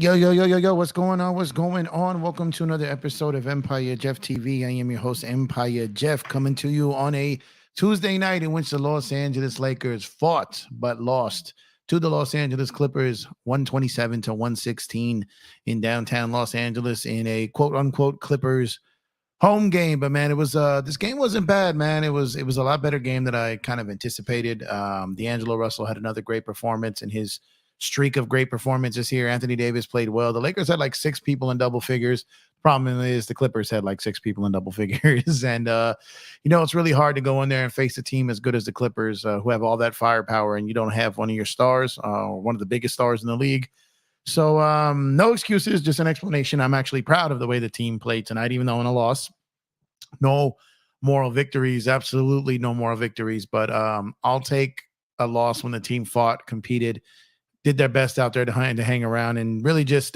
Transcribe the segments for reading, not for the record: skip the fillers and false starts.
Yo, yo, yo, yo, yo, what's going on? What's going on? Welcome to another episode of Empire Jeff TV. I am your host, Empire Jeff, coming to you on a Tuesday night in which the Los Angeles Lakers fought but lost to the Los Angeles Clippers 127 to 116 in downtown Los Angeles in a quote unquote Clippers home game. But man, it was this game wasn't bad, man. It was a lot better game than I kind of anticipated. D'Angelo Russell had another great performance in his streak of great performances here. Anthony Davis played well. The Lakers had like six people in double figures. Problem is the Clippers had like six people in double figures. And it's really hard to go in there and face a team as good as the Clippers, who have all that firepower, and you don't have one of your stars, one of the biggest stars in the league. So no excuses, just an explanation. I'm actually proud of the way the team played tonight, even though in a loss. No moral victories, absolutely no moral victories. But I'll take a loss when the team fought, competed, did their best out there to hang around, and really just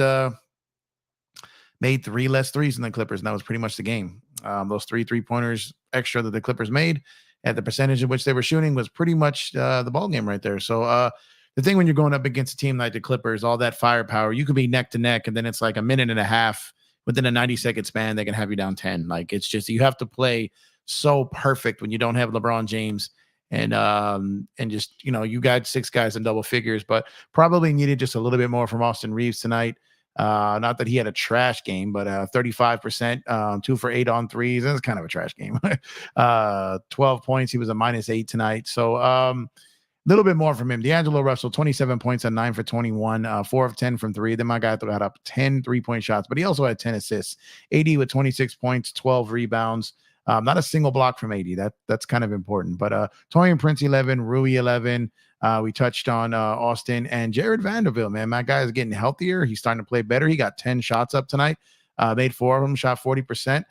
made three less threes than the Clippers. And that was pretty much the game. Those three-pointers extra that the Clippers made at the percentage in which they were shooting was pretty much the ball game right there. So the thing when you're going up against a team like the Clippers, all that firepower, you could be neck to neck, and then it's like a minute and a half within a 90-second span, they can have you down 10. Like, it's just, you have to play so perfect when you don't have LeBron James. And just, you got six guys in double figures, but probably needed just a little bit more from Austin Reeves tonight. Not that he had a trash game, but 35%, 2 for 8 on threes. That's kind of a trash game. 12 points. He was a -8 tonight. So a little bit more from him. D'Angelo Russell, 27 points on 9 for 21, 4 of 10 from 3. Then my guy got up 10 3-point shots, but he also had 10 assists. AD with 26 points, 12 rebounds. Not a single block from AD. That's kind of important. But Torian Prince 11, Rui 11. We touched on Austin and Jared Vanderbilt. Man, my guy is getting healthier. He's starting to play better. He got 10 shots up tonight. Made 4 of them, shot 40%,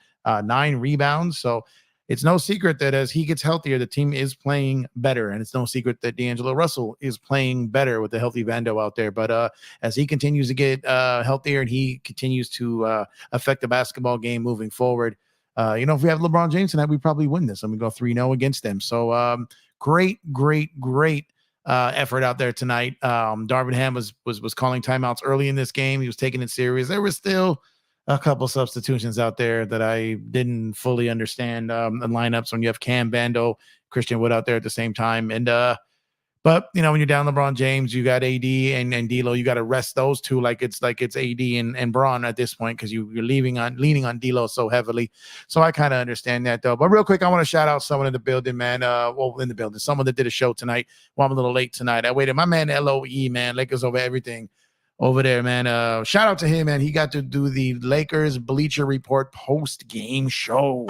9 rebounds. So it's no secret that as he gets healthier, the team is playing better. And it's no secret that D'Angelo Russell is playing better with the healthy Vando out there. But as he continues to get healthier and he continues to affect the basketball game moving forward, if we have LeBron James tonight, we probably win this and we go 3-0 against them. So great effort out there tonight. Darvin Ham was calling timeouts early in this game. He was taking it serious. There was still a couple substitutions out there that I didn't fully understand the lineups when you have Cam, Vando, Christian Wood out there at the same time. And but when you're down LeBron James, you got AD and D'Lo, you got to rest those two like it's AD and Bron at this point, because you're leaning on D'Lo so heavily. So I kind of understand that though. But real quick, I want to shout out someone in the building, man. Someone that did a show tonight. Well, I'm a little late tonight. I waited. My man LOE, man, Lakers over everything over there, man. Shout out to him, man. He got to do the Lakers Bleacher Report post game show.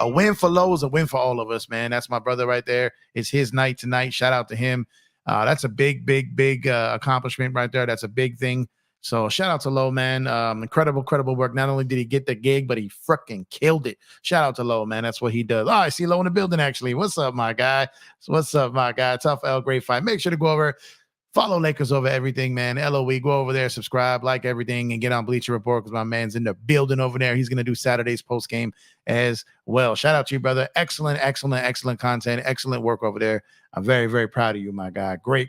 A win for Lowe is a win for all of us, man. That's my brother right there. It's his night tonight. Shout out to him. That's a big accomplishment right there. That's a big thing. So shout out to Lowe, man. Incredible work. Not only did he get the gig, but he freaking killed it. Shout out to Lowe, man. That's what he does. Oh, I see Lowe in the building, actually. What's up, my guy? Tough L, great fight. Make sure to go over. Follow Lakers over everything, man. LOE, go over there, subscribe, like everything, and get on Bleacher Report because my man's in the building over there. He's going to do Saturday's post game as well. Shout out to you, brother. Excellent content. Excellent work over there. I'm very, very proud of you, my guy. Great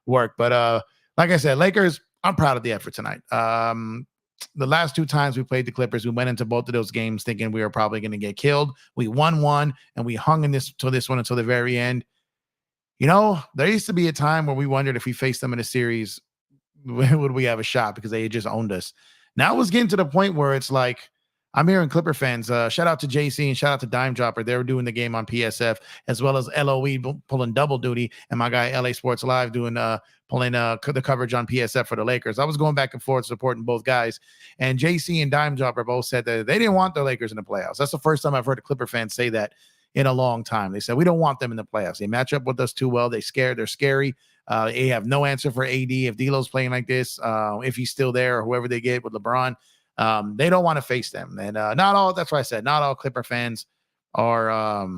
work. But like I said, Lakers, I'm proud of the effort tonight. The last 2 times we played the Clippers, we went into both of those games thinking we were probably going to get killed. We won one, and we hung in this one until the very end. There used to be a time where we wondered if we faced them in a series, would we have a shot, because they had just owned us. Now it's getting to the point where it's like, I'm hearing Clipper fans, shout out to JC and shout out to Dime Dropper. They were doing the game on PSF, as well as LOE pulling double duty, and my guy LA Sports Live doing pulling the coverage on PSF for the Lakers. I was going back and forth supporting both guys, and JC and Dime Dropper both said that they didn't want the Lakers in the playoffs. That's the first time I've heard a Clipper fan say that in a long time. They said, we don't want them in the playoffs. They match up with us too well. They're scary. They have no answer for AD. If D'Lo's playing like this, if he's still there, or whoever they get with LeBron, they don't want to face them. And that's why I said, not all Clipper fans are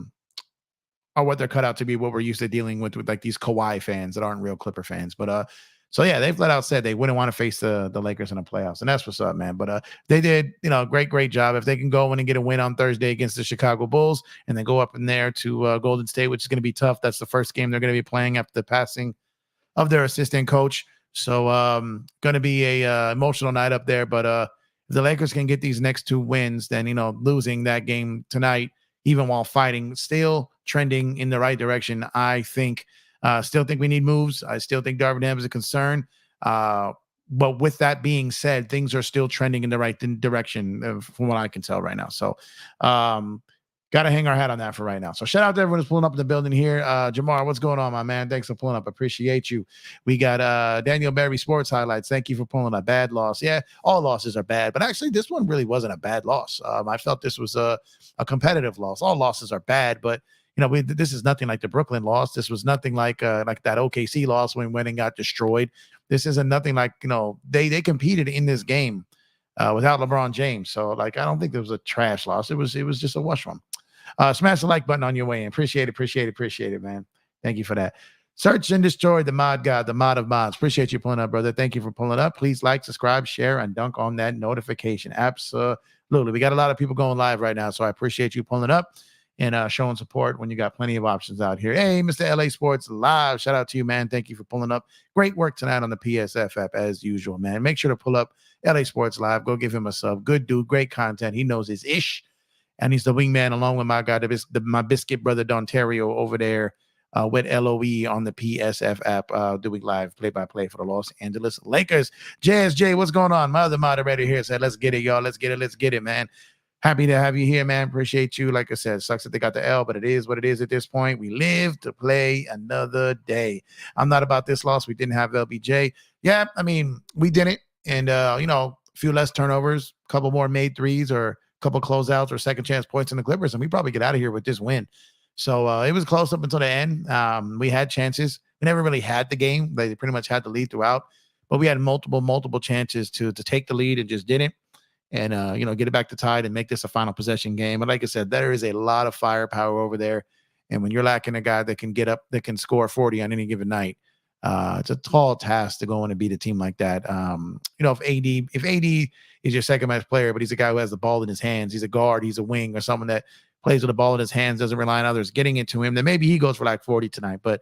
what they're cut out to be, what we're used to dealing with like these Kawhi fans that aren't real Clipper fans. But so yeah, they flat out said they wouldn't want to face the Lakers in the playoffs, and that's what's up, man. But they did, great job. If they can go in and get a win on Thursday against the Chicago Bulls, and then go up in there to Golden State, which is going to be tough. That's the first game they're going to be playing after the passing of their assistant coach. So going to be a emotional night up there. But if the Lakers can get these next 2 wins, then losing that game tonight, even while fighting, still trending in the right direction. I think. Still think we need moves. I still think Darvin Ham is a concern. But with that being said, things are still trending in the right direction from what I can tell right now. So, got to hang our hat on that for right now. So shout out to everyone who's pulling up in the building here. Jamar, what's going on, my man? Thanks for pulling up. Appreciate you. We got Daniel Berry Sports Highlights. Thank you for pulling up. Bad loss. Yeah, all losses are bad, but actually this one really wasn't a bad loss. I felt this was a competitive loss. All losses are bad, but this is nothing like the Brooklyn loss. This was nothing like that OKC loss when we went and got destroyed. This isn't nothing like, they competed in this game without LeBron James. So I don't think there was a trash loss. It was just a wash one. Smash the like button on your way in. Appreciate it, man. Thank you for that. Search and destroy the mod god, the mod of mods. Appreciate you pulling up, brother. Thank you for pulling up. Please like, subscribe, share, and dunk on that notification. Absolutely. We got a lot of people going live right now, so I appreciate you pulling up and showing support when you got plenty of options out here. Hey, Mr. LA Sports Live. Shout out to you, man. Thank you for pulling up. Great work tonight on the PSF app, as usual, man. Make sure to pull up LA Sports Live. Go give him a sub. Good dude. Great content. He knows his ish. And he's the wingman along with my guy, my biscuit brother, Dontario, over there with LOE on the PSF app, doing live play-by-play for the Los Angeles Lakers. JSJ, what's going on? My other moderator here said, let's get it, y'all. Let's get it, man. Happy to have you here, man. Appreciate you. Like I said, sucks that they got the L, but it is what it is at this point. We live to play another day. I'm not about this loss. We didn't have LBJ. Yeah, I mean, we didn't. And, a few less turnovers, a couple more made threes or couple closeouts or second chance points in the Clippers, and we probably get out of here with this win. So it was close up until the end. We had chances. We never really had the game. They pretty much had the lead throughout, but we had multiple chances to take the lead and just didn't. And get it back to tied and make this a final possession game. But like I said, there is a lot of firepower over there, and when you're lacking a guy that can get up, that can score 40 on any given night, it's a tall task to go in and beat a team like that. If AD is your second best player, but he's a guy who has the ball in his hands, he's a guard, he's a wing, or someone that plays with the ball in his hands, doesn't rely on others getting it to him, then maybe he goes for like 40 tonight. But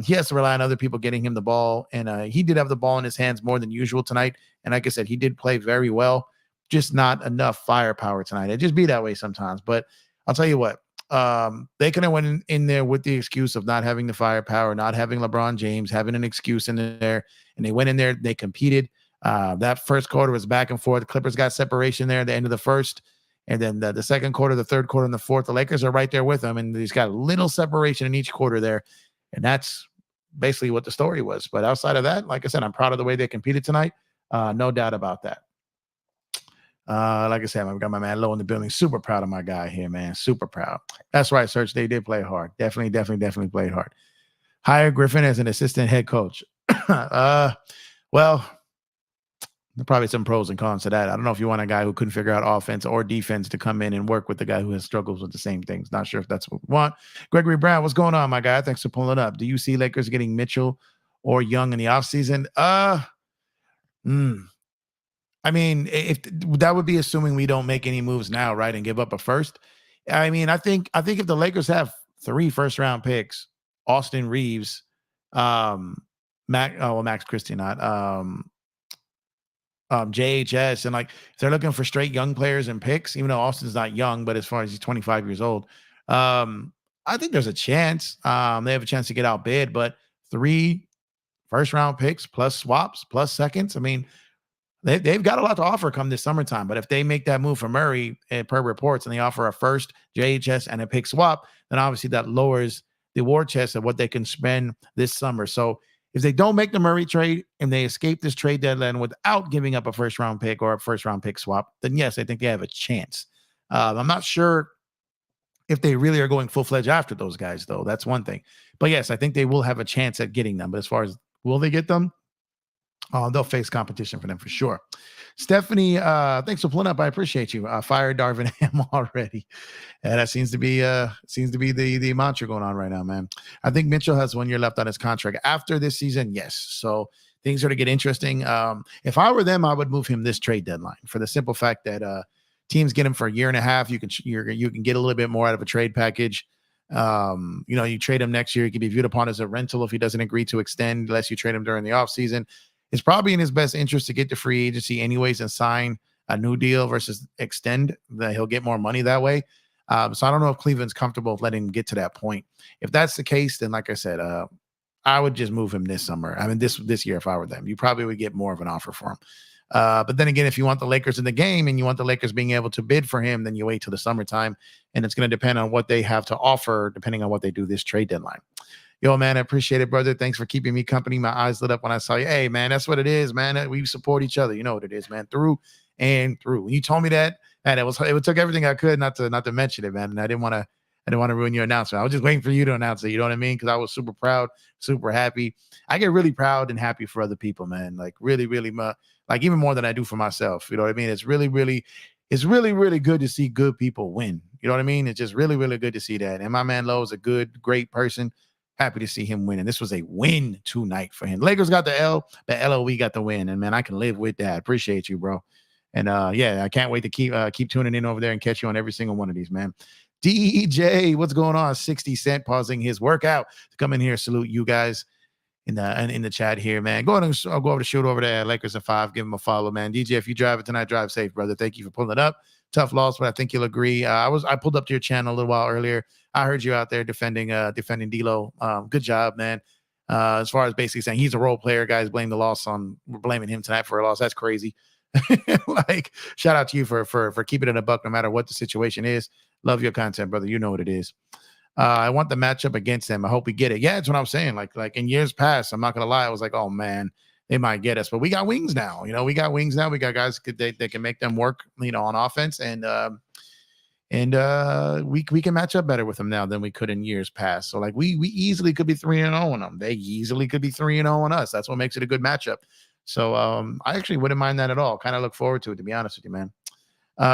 he has to rely on other people getting him the ball, and he did have the ball in his hands more than usual tonight. And like I said, he did play very well, just not enough firepower tonight. It just be that way sometimes. But I'll tell you what, they could have went in there with the excuse of not having the firepower, not having LeBron James, having an excuse in there, and they went in there, they competed. That first quarter was back and forth. The Clippers got separation there at the end of the first, and then the second quarter, the third quarter, and the fourth, the Lakers are right there with them, and he's got a little separation in each quarter there, and that's basically what the story was. But outside of that, like I said, I'm proud of the way they competed tonight. No doubt about that. Like I said, I've got my man Low in the building. Super proud of my guy here, man. Super proud. That's right, Serge. They did play hard. Definitely played hard. Hire Griffin as an assistant head coach. Well, there are probably some pros and cons to that. I don't know if you want a guy who couldn't figure out offense or defense to come in and work with the guy who has struggles with the same things. Not sure if that's what we want. Gregory Brown, what's going on, my guy? Thanks for pulling up. Do you see Lakers getting Mitchell or Young in the offseason? I mean, if that would be assuming we don't make any moves now, right, and give up a first. I mean, I think if the Lakers have 3 first-round picks, Austin Reeves, Max Christie, not JHS, and if they're looking for straight young players and picks, even though Austin's not young, but as far as he's 25 years old, I think there's a chance. They have a chance to get outbid, but 3 first-round picks plus swaps plus seconds. I mean, they've got a lot to offer come this summertime. But if they make that move for Murray, per reports, and they offer a first, JHS, and a pick swap, then obviously that lowers the war chest of what they can spend this summer. So if they don't make the Murray trade and they escape this trade deadline without giving up a first-round pick or a first-round pick swap, then yes, I think they have a chance. I'm not sure if they really are going full-fledged after those guys, though. That's one thing. But yes, I think they will have a chance at getting them. But as far as will they get them? They'll face competition for them for sure. Stephanie, thanks for pulling up. I appreciate you. Fire Darvin Ham already. That seems to be the mantra going on right now, man. I think Mitchell has 1 year left on his contract after this season. Yes. So things are to get interesting. If I were them, I would move him this trade deadline for the simple fact that teams get him for a year and a half. You can get a little bit more out of a trade package. You trade him next year, he could be viewed upon as a rental if he doesn't agree to extend, unless you trade him during the offseason. It's probably in his best interest to get to free agency anyways and sign a new deal versus extend. That he'll get more money that way. So I don't know if Cleveland's comfortable with letting him get to that point. If that's the case, then like I said, I would just move him this summer. I mean, this year, if I were them, you probably would get more of an offer for him. But then again, if you want the Lakers in the game and you want the Lakers being able to bid for him, then you wait till the summertime, and it's going to depend on what they have to offer, depending on what they do this trade deadline. Yo, man, I appreciate it, brother. Thanks for keeping me company. My eyes lit up when I saw you. Hey, man, that's what it is, man. We support each other. You know what it is, man. Through and through. When you told me that, man, it took everything I could not to mention it, man. And I didn't want to ruin your announcement. I was just waiting for you to announce it. You know what I mean? Because I was super proud, super happy. I get really proud and happy for other people, man. Like really, really, like even more than I do for myself. You know what I mean? It's really, really good to see good people win. You know what I mean? It's just really, really good to see that. And my man Lowe is a good, great person. Happy to see him win. And this was a win tonight for him. Lakers got the L, but LOE got the win. And man, I can live with that. Appreciate you, bro. And yeah, I can't wait to keep tuning in over there and catch you on every single one of these, man. DJ, what's going on? 60 Cent pausing his workout to come in here. Salute you guys in the chat here, man. Go over to shoot over there. Lakers at 5. Give him a follow, man. DJ, if you drive it tonight, drive safe, brother. Thank you for pulling it up. Tough loss, but I think you'll agree. I pulled up to your channel a little while earlier. I heard you out there defending DLO. Good job, man. As far as basically saying he's a role player, guys blame the loss on we're blaming him tonight for a loss. That's crazy. Like, shout out to you for keeping it a buck no matter what the situation is. Love your content, brother. You know what it is. I want the matchup against them. I hope we get it. Yeah, that's what I'm saying. Like in years past, I'm not gonna lie. I was like, oh man, they might get us, but we got wings now. We got wings now. We got guys that can make them work, on offense, and we can match up better with them now than we could in years past. So like we easily could be 3-0 on them. They easily could be 3-0 on us. That's what makes it a good matchup. So I actually wouldn't mind that at all. Kind of look forward to it, to be honest with you, man.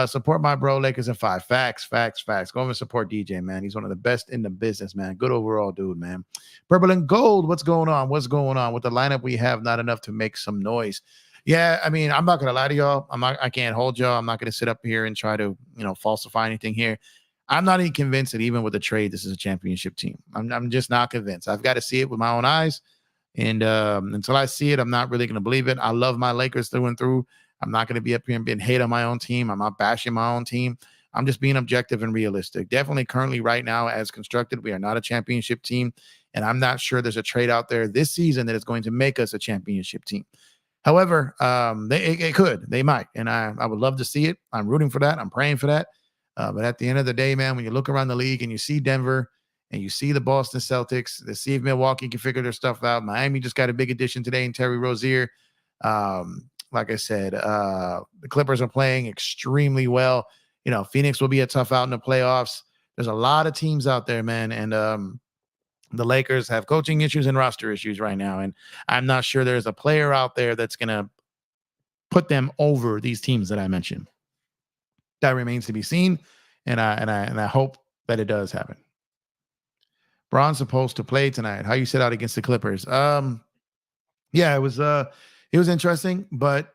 Support my bro, Lakers in 5. Facts. Go over and support DJ, man. He's one of the best in the business, man. Good overall dude, man. Purple and gold, what's going on? With the lineup we have? Not enough to make some noise. Yeah, I mean, I'm not gonna lie to y'all. I can't hold y'all. I'm not gonna sit up here and try to, falsify anything here. I'm not even convinced that even with the trade, this is a championship team. I'm just not convinced. I've got to see it with my own eyes. And until I see it, I'm not really gonna believe it. I love my Lakers through and through. I'm not going to be up here and being hate on my own team. I'm not bashing my own team. I'm just being objective and realistic. Definitely currently right now as constructed, we are not a championship team. And I'm not sure there's a trade out there this season that is going to make us a championship team. However, they might. And I would love to see it. I'm rooting for that. I'm praying for that. But at the end of the day, man, when you look around the league and you see Denver and you see the Boston Celtics, to see if Milwaukee can figure their stuff out. Miami just got a big addition today in Terry Rozier. Like I said, the Clippers are playing extremely well. Phoenix will be a tough out in the playoffs. There's a lot of teams out there, man. And the Lakers have coaching issues and roster issues right now. And I'm not sure there's a player out there that's going to put them over these teams that I mentioned. That remains to be seen. And I hope that it does happen. Bron's supposed to play tonight. How you sit out against the Clippers? Yeah, it was interesting, but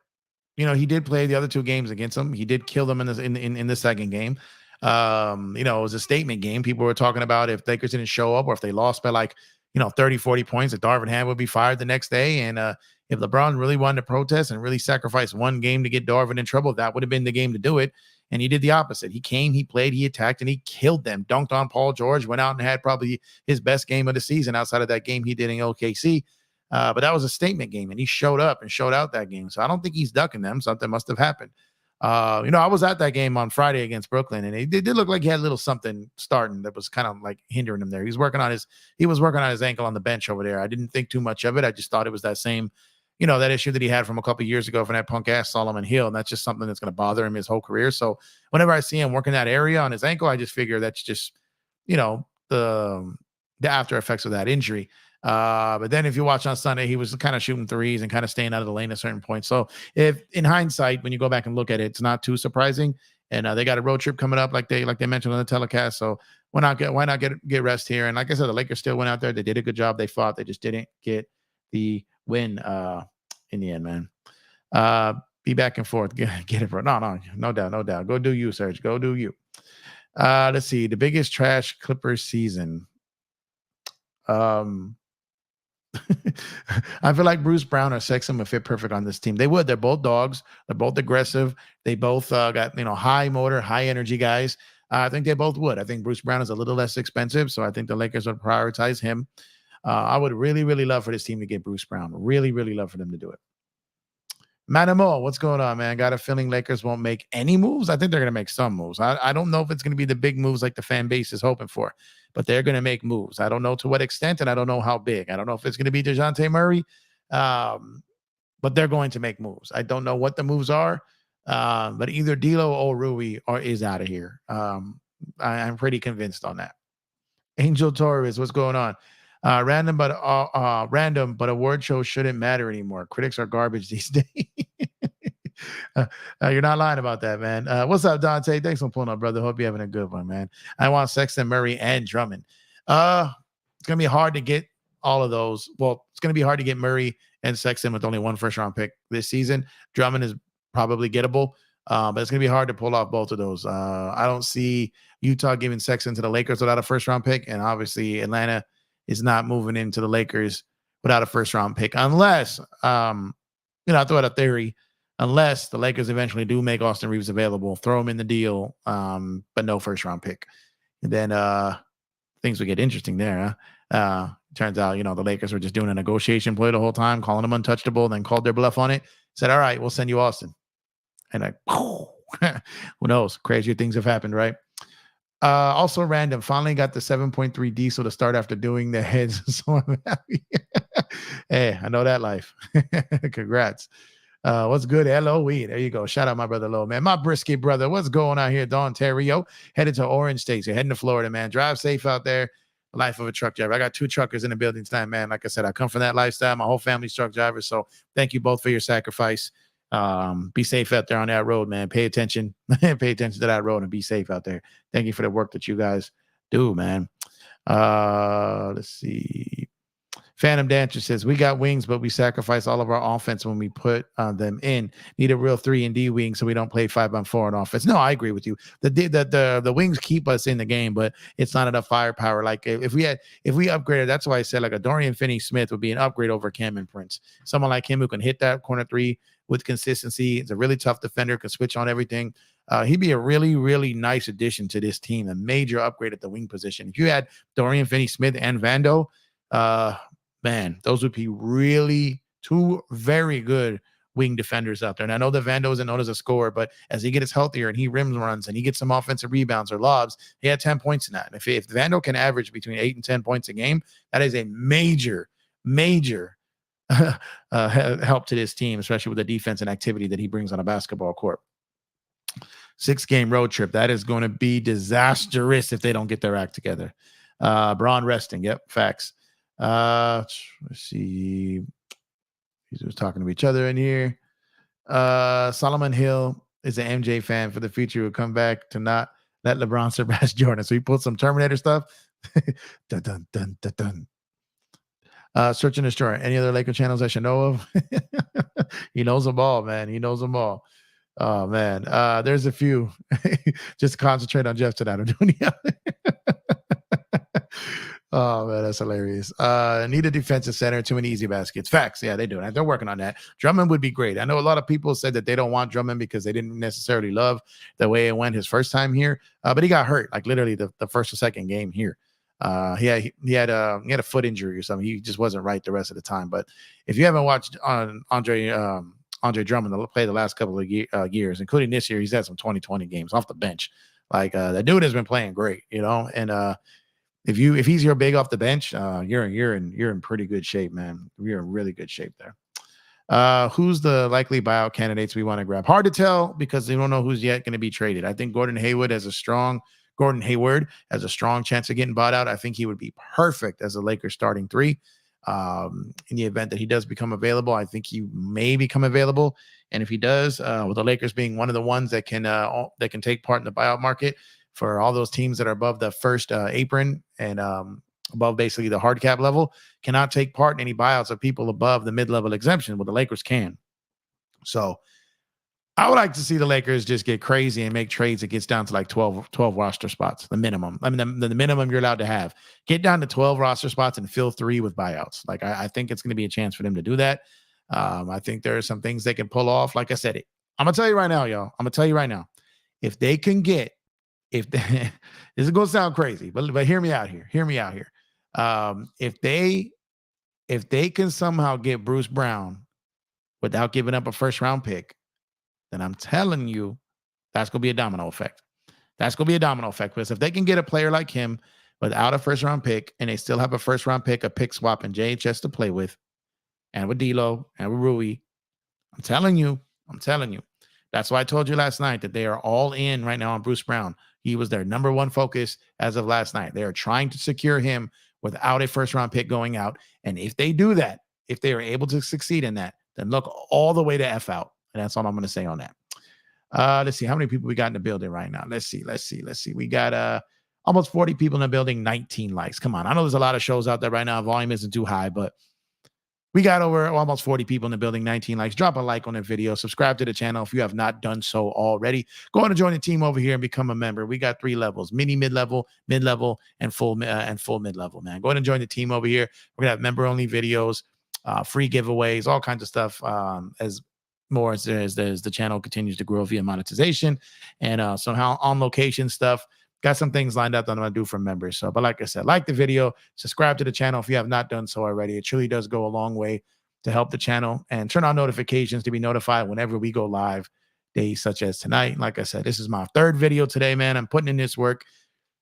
he did play the other 2 games against them. He did kill them in the second game. It was a statement game. People were talking about if Lakers didn't show up or if they lost by 30, 40 points, that Darvin Ham would be fired the next day. And if LeBron really wanted to protest and really sacrifice one game to get Darvin in trouble, that would have been the game to do it. And he did the opposite. He came, he played, he attacked, and he killed them. Dunked on Paul George, went out and had probably his best game of the season outside of that game he did in OKC. But that was a statement game, and he showed up and showed out that game. So I don't think he's ducking them. Something must have happened. I was at that game on Friday against Brooklyn, and it did look like he had a little something starting that was kind of like hindering him there. He was working on his ankle on the bench over there. I didn't think too much of it. I just thought it was that same, that issue that he had from a couple of years ago from that punk ass Solomon Hill. And that's just something that's going to bother him his whole career. So whenever I see him working that area on his ankle, I just figure that's just, the after effects of that injury. But then if you watch on Sunday, he was kind of shooting threes and kind of staying out of the lane at certain points. So if in hindsight, when you go back and look at it, it's not too surprising. And they got a road trip coming up, like they mentioned on the telecast. So why not get rest here? And like I said, the Lakers still went out there. They did a good job. They fought. They just didn't get the win in the end, man. Be back and forth. Get it, bro. No doubt. Go do you, Serge. Go do you. Let's see. The biggest trash Clippers season. Um, I feel like Bruce Brown or Sexton would fit perfect on this team. They would. They're both dogs. They're both aggressive. They both got high motor, high energy guys. I think they both would. I think Bruce Brown is a little less expensive, so I think the Lakers would prioritize him. I would really, really love for this team to get Bruce Brown. Really, really love for them to do it. Manamo, what's going on, man? Got a feeling Lakers won't make any moves. I think they're going to make some moves. I don't know if it's going to be the big moves like the fan base is hoping for, but they're going to make moves. I don't know to what extent, and I don't know how big. I don't know if it's going to be DeJounte Murray, but they're going to make moves. I don't know what the moves are, but either D'Lo or Rui is out of here. I'm pretty convinced on that. Angel Torres, what's going on? Random, but award shows shouldn't matter anymore. Critics are garbage these days. You're not lying about that, man. What's up, Dante? Thanks for pulling up, brother. Hope you're having a good one, man. I want Sexton, Murray, and Drummond. It's gonna be hard to get all of those. Well, it's gonna be hard to get Murray and Sexton with only one first-round pick this season. Drummond is probably gettable, but it's gonna be hard to pull off both of those. I don't see Utah giving Sexton to the Lakers without a first-round pick, and obviously Atlanta is not moving into the Lakers without a first-round pick, unless I throw out a theory. Unless the Lakers eventually do make Austin Reeves available, throw him in the deal, but no first-round pick. And then things would get interesting there. Turns out, the Lakers were just doing a negotiation play the whole time, calling him untouchable, then called their bluff on it. Said, all right, we'll send you Austin. And who knows? Crazier things have happened, right? Also random. Finally got the 7.3 diesel to start after doing the heads. So I'm happy. Hey, I know that life. Congrats. What's good? LOE. There you go. Shout out my brother Lo, man. My brisket brother. What's going on here? Don Terrio. Headed to Orange State. You're heading to Florida, man. Drive safe out there. Life of a truck driver. I got 2 truckers in the building tonight, man. Like I said, I come from that lifestyle. My whole family's truck drivers. So thank you both for your sacrifice. Be safe out there on that road, man. Pay attention. Pay attention to that road and be safe out there. Thank you for the work that you guys do, man. Let's see. Phantom Dancer says, we got wings, but we sacrifice all of our offense when we put them in. Need a real 3-and-D wing so we don't play 5-on-4 on offense. No, I agree with you. The wings keep us in the game, but it's not enough firepower. Like if we upgraded, that's why I said like a Dorian Finney-Smith would be an upgrade over Cameron Prince. Someone like him who can hit that corner 3 with consistency. He's a really tough defender, can switch on everything. He'd be a really, really nice addition to this team, a major upgrade at the wing position. If you had Dorian Finney-Smith and Vando, man, those would be really 2 very good wing defenders out there. And I know that Vando isn't known as a scorer, but as he gets healthier and he rims runs and he gets some offensive rebounds or lobs, he had 10 points in that. And if Vando can average between 8 and 10 points a game, that is a major help to this team, especially with the defense and activity that he brings on a basketball court. 6-game road trip. That is going to be disastrous if they don't get their act together. Braun resting. Yep, facts. Let's see. These are talking to each other in here. Solomon Hill is an MJ fan. For the future will come back to not let LeBron surpass Jordan. So he pulled some Terminator stuff. Dun, dun, dun, dun, dun. Search and destroy. Any other Laker channels I should know of? He knows them all, man. He knows them all. Oh man. There's a few. Just concentrate on Jeff tonight. I'm doing the other. Oh man, that's hilarious. Need a defensive center, too many easy baskets. Facts. Yeah, they do. They're working on that. Drummond would be great. I know a lot of people said that they don't want Drummond because they didn't necessarily love the way it went his first time here. But he got hurt, like literally the first or second game here. He had a foot injury or something. He just wasn't right the rest of the time. But if you haven't watched Andre Drummond play the last couple of years, including this year, he's had some 2020 games off the bench. Like the dude has been playing great, and if he's your big off the bench, you're in pretty good shape, man. You're in really good shape there. Who's the likely buyout candidates we want to grab? Hard to tell because they don't know who's yet going to be traded. I think Gordon Hayward has a strong chance of getting bought out. I think he would be perfect as a Lakers starting 3. In the event that he does become available, I think he may become available. And if he does, with the Lakers being one of the ones that can take part in the buyout market for all those teams that are above the first apron and above basically the hard cap level, cannot take part in any buyouts of people above the mid-level exemption. Well, the Lakers can. So I would like to see the Lakers just get crazy and make trades that gets down to like 12 roster spots, the minimum. I mean, the minimum you're allowed to have. Get down to 12 roster spots and fill 3 with buyouts. Like, I think it's going to be a chance for them to do that. I think there are some things they can pull off. Like I said, I'm going to tell you right now, y'all. I'm going to tell you right now. If they can get, if they, this is going to sound crazy, but hear me out here. Hear me out here. If they can somehow get Bruce Brown without giving up a first round pick, then I'm telling you, that's going to be a domino effect. That's going to be a domino effect, because if they can get a player like him without a first round pick, and they still have a first round pick, a pick swap, and JHS to play with, and with D'Lo and with Rui, I'm telling you. That's why I told you last night that they are all in right now on Bruce Brown. He was their number one focus as of last night. They are trying to secure him without a first round pick going out. And if they do that, if they are able to succeed in that, then look all the way to F out. And that's all I'm going to say on that. Let's see how many people we got in the building right now. Let's see. We got almost 40 people in the building, 19 likes. Come on. I know there's a lot of shows out there right now. Volume isn't too high, but we got over almost 40 people in the building, 19 likes. Drop a like on the video. Subscribe to the channel if you have not done so already. Go on and join the team over here and become a member. We got 3 levels: mini, mid-level, and full mid-level, man. Go ahead and join the team over here. We're going to have member-only videos, free giveaways, all kinds of stuff, as the channel continues to grow via monetization and somehow on location stuff. Got some things lined up that I'm going to do for members. So, but like I said, like the video, subscribe to the channel if you have not done so already. It truly does go a long way to help the channel, and turn on notifications to be notified whenever we go live, days such as tonight. Like I said, this is my 3rd video today, man. I'm putting in this work,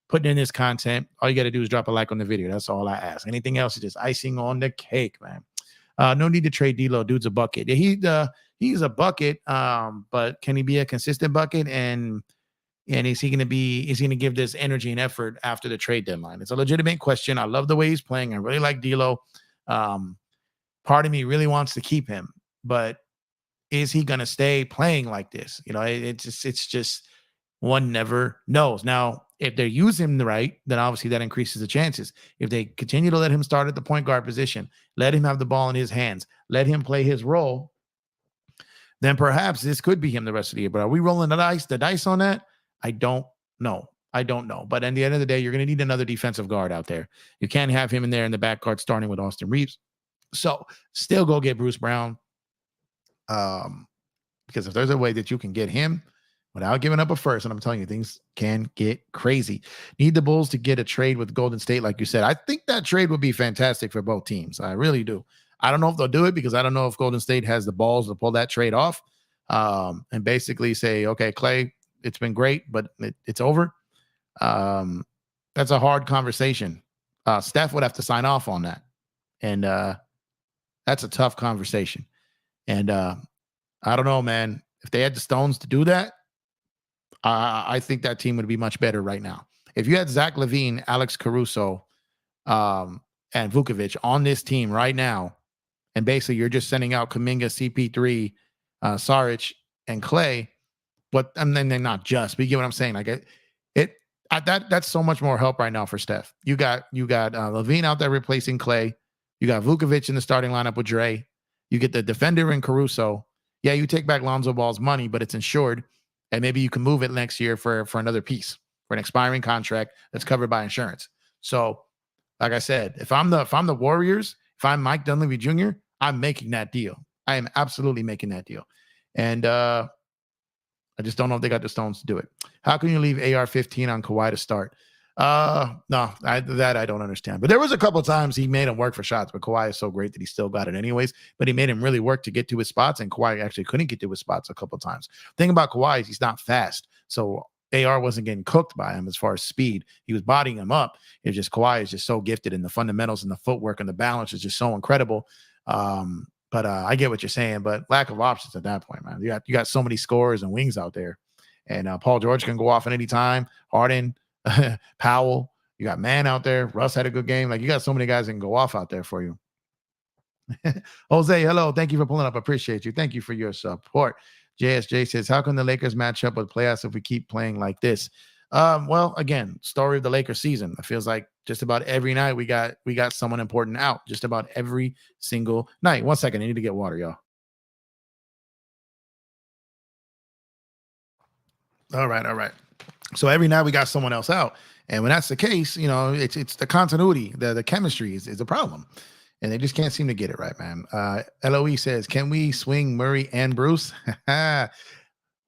putting in this content. All you got to do is drop a like on the video. That's all I ask. Anything else is just icing on the cake, man. No need to trade D'Lo. Dude's a bucket. He's a bucket, but can he be a consistent bucket? And is he going to give this energy and effort after the trade deadline? It's a legitimate question. I love the way he's playing. I really like D'Lo. Part of me really wants to keep him, but is he going to stay playing like this? It's just one never knows. Now, if they use him right, then obviously that increases the chances. If they continue to let him start at the point guard position, let him have the ball in his hands, let him play his role, then perhaps this could be him the rest of the year. But are we rolling the dice on that? I don't know. But at the end of the day, you're going to need another defensive guard out there. You can't have him in there in the backcourt starting with Austin Reeves. So still go get Bruce Brown. Because if there's a way that you can get him without giving up a first, and I'm telling you, things can get crazy. Need the Bulls to get a trade with Golden State, like you said. I think that trade would be fantastic for both teams. I really do. I don't know if they'll do it, because I don't know if Golden State has the balls to pull that trade off, and basically say, okay, Clay, it's been great, but it's over. That's a hard conversation. Steph would have to sign off on that. And that's a tough conversation. And I don't know, man. If they had the stones to do that, I think that team would be much better right now. If you had Zach LaVine, Alex Caruso, and Vukovic on this team right now, and basically you're just sending out Kuminga, CP3, Saric, and Clay, and then they're not just, but you get what I'm saying? Like that's so much more help right now for Steph. You got LaVine out there replacing Clay. You got Vukovic in the starting lineup with Dre. You get the defender in Caruso. Yeah, you take back Lonzo Ball's money, but it's insured, and maybe you can move it next year for another piece, for an expiring contract that's covered by insurance. So, like I said, if I'm the Warriors, if I'm Mike Dunleavy Jr., I'm making that deal. I am absolutely making that deal. And I just don't know if they got the stones to do it. How can you leave AR-15 on Kawhi to start? No, I don't understand. But there was a couple of times he made him work for shots, but Kawhi is so great that he still got it anyways. But he made him really work to get to his spots, and Kawhi actually couldn't get to his spots a couple of times. The thing about Kawhi is he's not fast, so AR wasn't getting cooked by him as far as speed. He was bodying him up. It's just Kawhi is just so gifted in the fundamentals and the footwork and the balance is just so incredible. But I get what you're saying, but lack of options at that point, man. You got so many scorers and wings out there, and Paul George can go off at any time. Harden, Powell, you got Man out there. Russ had a good game. Like, you got so many guys that can go off out there for you. Jose, hello. Thank you for pulling up. I appreciate you. Thank you for your support. JSJ says, how can the Lakers match up with playoffs if we keep playing like this? Well, again, story of the Lakers season. It feels like just about every night we got someone important out. Just about every single night. 1 second. I need to get water, y'all. All right, all right. So every night we got someone else out. And when that's the case, it's the continuity, the chemistry is a problem. And they just can't seem to get it right, man. LOE says, can we swing Murray and Bruce?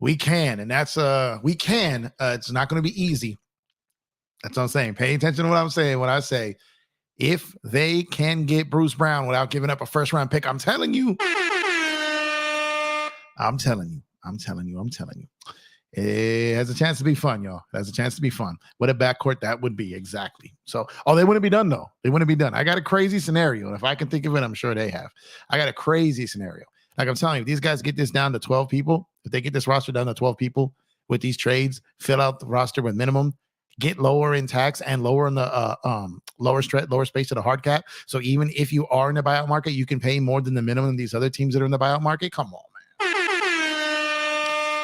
We can, and that's we can. It's not going to be easy. That's what I'm saying. Pay attention to what I'm saying. When I say if they can get Bruce Brown without giving up a first round pick, I'm telling you. It has a chance to be fun, y'all. It has a chance to be fun. What a backcourt that would be, exactly. So, they wouldn't be done, though. They wouldn't be done. I got a crazy scenario, and if I can think of it, I'm sure they have. I got a crazy scenario. Like I'm telling you, if these guys get this down to 12 people, if they get this roster down to 12 people with these trades, fill out the roster with minimum, get lower in tax and lower in the lower space of the hard cap. So even if you are in the buyout market, you can pay more than the minimum of these other teams that are in the buyout market. Come on, man.